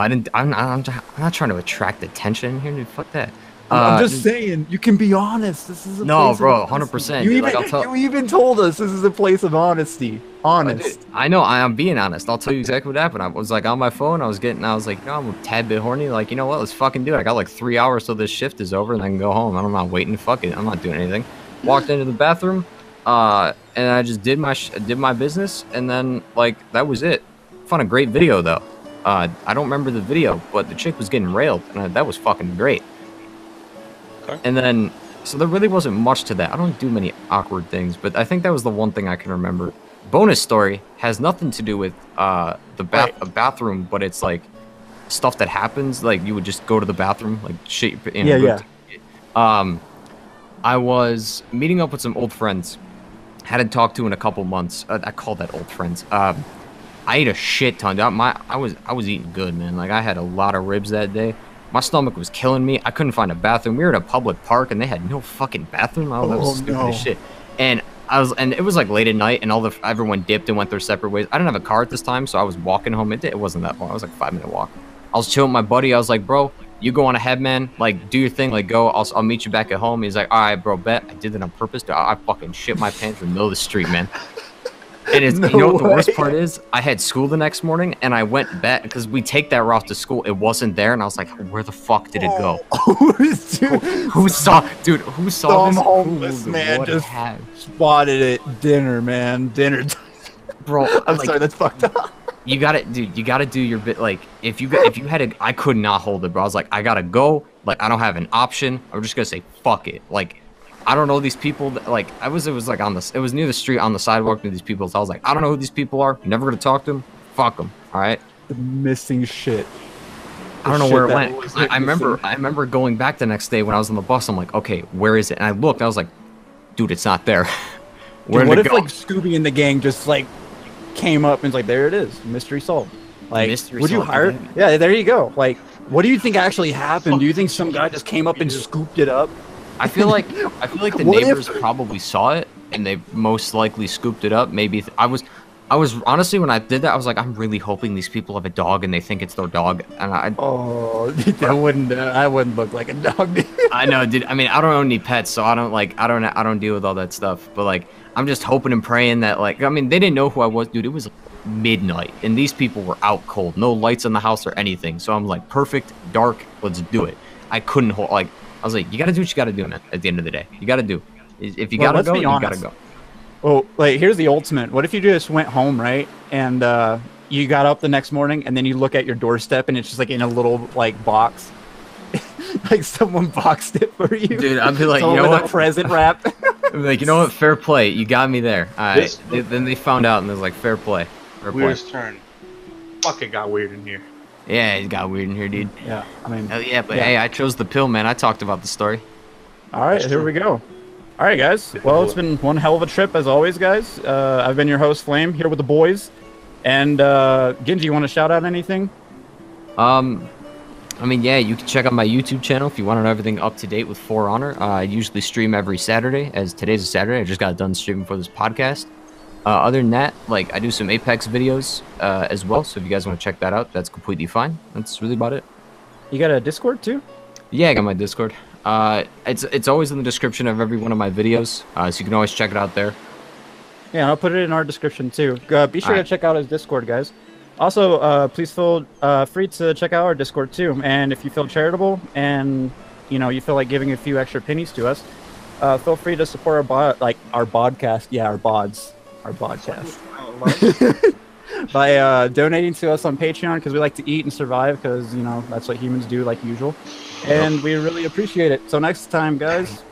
didn't. I'm not trying to attract attention here, dude. Fuck that.
I'm just saying, you can be honest. This is a place
bro, 100%.
You even told us this is a place of honesty. Honest.
I know, I'm being honest. I'll tell you exactly what happened. I was like on my phone. I was like, you know, I'm a tad bit horny. Like, you know what? Let's fucking do it. I got like 3 hours till this shift is over, and I can go home. I'm not waiting. Fuck it. I'm not doing anything. Walked into the bathroom, and I just did my business, and then like that was it. Found a great video though. I don't remember the video, but the chick was getting railed, and that was fucking great. Okay. And then, so there really wasn't much to that. I don't do many awkward things, but I think that was the one thing I can remember. Bonus story has nothing to do with a bathroom, but it's like stuff that happens. Like you would just go to the bathroom, like shit. I was meeting up with some old friends. Hadn't talked to in a couple months. I call that old friends. I ate a shit ton. I was eating good, man. Like I had a lot of ribs that day. My stomach was killing me. I couldn't find a bathroom. We were at a public park and they had no fucking bathroom. That was stupid as shit. And it was like late at night and everyone dipped and went their separate ways. I didn't have a car at this time, so I was walking home. It wasn't that long. It was like a 5-minute walk. I was chilling with my buddy. I was like, bro, you go on ahead, man. Like, do your thing. Like, go. I'll meet you back at home. He's like, all right, bro, bet. I did that on purpose. I fucking shit my pants in the middle of the street, man. And you know what the worst part is? I had school the next morning, and I went back because we take that route to school. It wasn't there, and I was like, "Where the fuck did it go? Who saw this?
Some homeless man just spotted it. Dinner, man. Dinner time.
Bro,
I'm sorry, that's fucked up.
You gotta do your bit. Like, if you had I could not hold it, bro. I was like, I gotta go. Like, I don't have an option. I'm just gonna say, fuck it. Like, I don't know these people. Like, it was like it was near the street on the sidewalk near these people. So I was like, I don't know who these people are. Never gonna talk to them. Fuck them. All right.
The missing shit.
I don't know where it went. I remember going back the next day when I was on the bus. I'm like, okay, where is it? And I looked. I was like, dude, it's not there.
Dude, what if like Scooby and the gang just like came up and was like, there it is, mystery solved. Like, would you hire? Yeah, there you go. Like, what do you think actually happened? Do you think some guy just came up and scooped it up?
I feel like the neighbors probably saw it and they most likely scooped it up. Maybe I was honestly, when I did that, I was like, I'm really hoping these people have a dog and they think it's their dog. And I
wouldn't look like a dog.
I know, dude. I mean, I don't own any pets, so I don't deal with all that stuff. But like, I'm just hoping and praying that, like, I mean, they didn't know who I was, dude. It was midnight and these people were out cold, no lights in the house or anything. So I'm like, perfect, dark, let's do it. I couldn't hold, like, I was like, you gotta do what you gotta do, man. At the end of the day, you gotta do. If you gotta go, you gotta go.
Well, like, here's the ultimate. What if you just went home, right? And you got up the next morning, and then you look at your doorstep, and it's just like in a little like box, like someone boxed it for you.
Dude, I'd be like, you know what?
A present wrap.
I'd be like, you know what? Fair play. You got me there. All right. Then they found out, and there's like, fair play.
Weirdest turn. Fuck, it got weird in here.
Yeah, it got weird in here, dude.
Yeah, I mean.
Oh yeah, but hey, I chose the pill, man. I talked about the story.
All right, here we go. All right, guys. Well, it's been one hell of a trip as always, guys. I've been your host, Flame, here with the boys. And Gingy, you want to shout out anything?
I mean, yeah, you can check out my YouTube channel if you want to know everything up to date with For Honor. I usually stream every Saturday, as today's a Saturday. I just got done streaming for this podcast. Other than that, like, I do some Apex videos as well, so if you guys want to check that out, that's completely fine. That's really about it.
You got a Discord too?
Yeah, I got my Discord. It's always in the description of every one of my videos, so you can always check it out there.
Yeah, I'll put it in our description too. Be sure to check out his Discord, guys. Also, please feel free to check out our Discord too. And if you feel charitable and you feel like giving a few extra pennies to us, feel free to support our podcast. Yeah, our bods, our podcast. By donating to us on Patreon, because we like to eat and survive, because that's what humans do, like usual. And we really appreciate it. So next time, guys,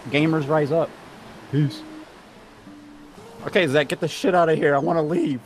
gamers rise up. Peace. Okay, Zach, get the shit out of here. I want to leave.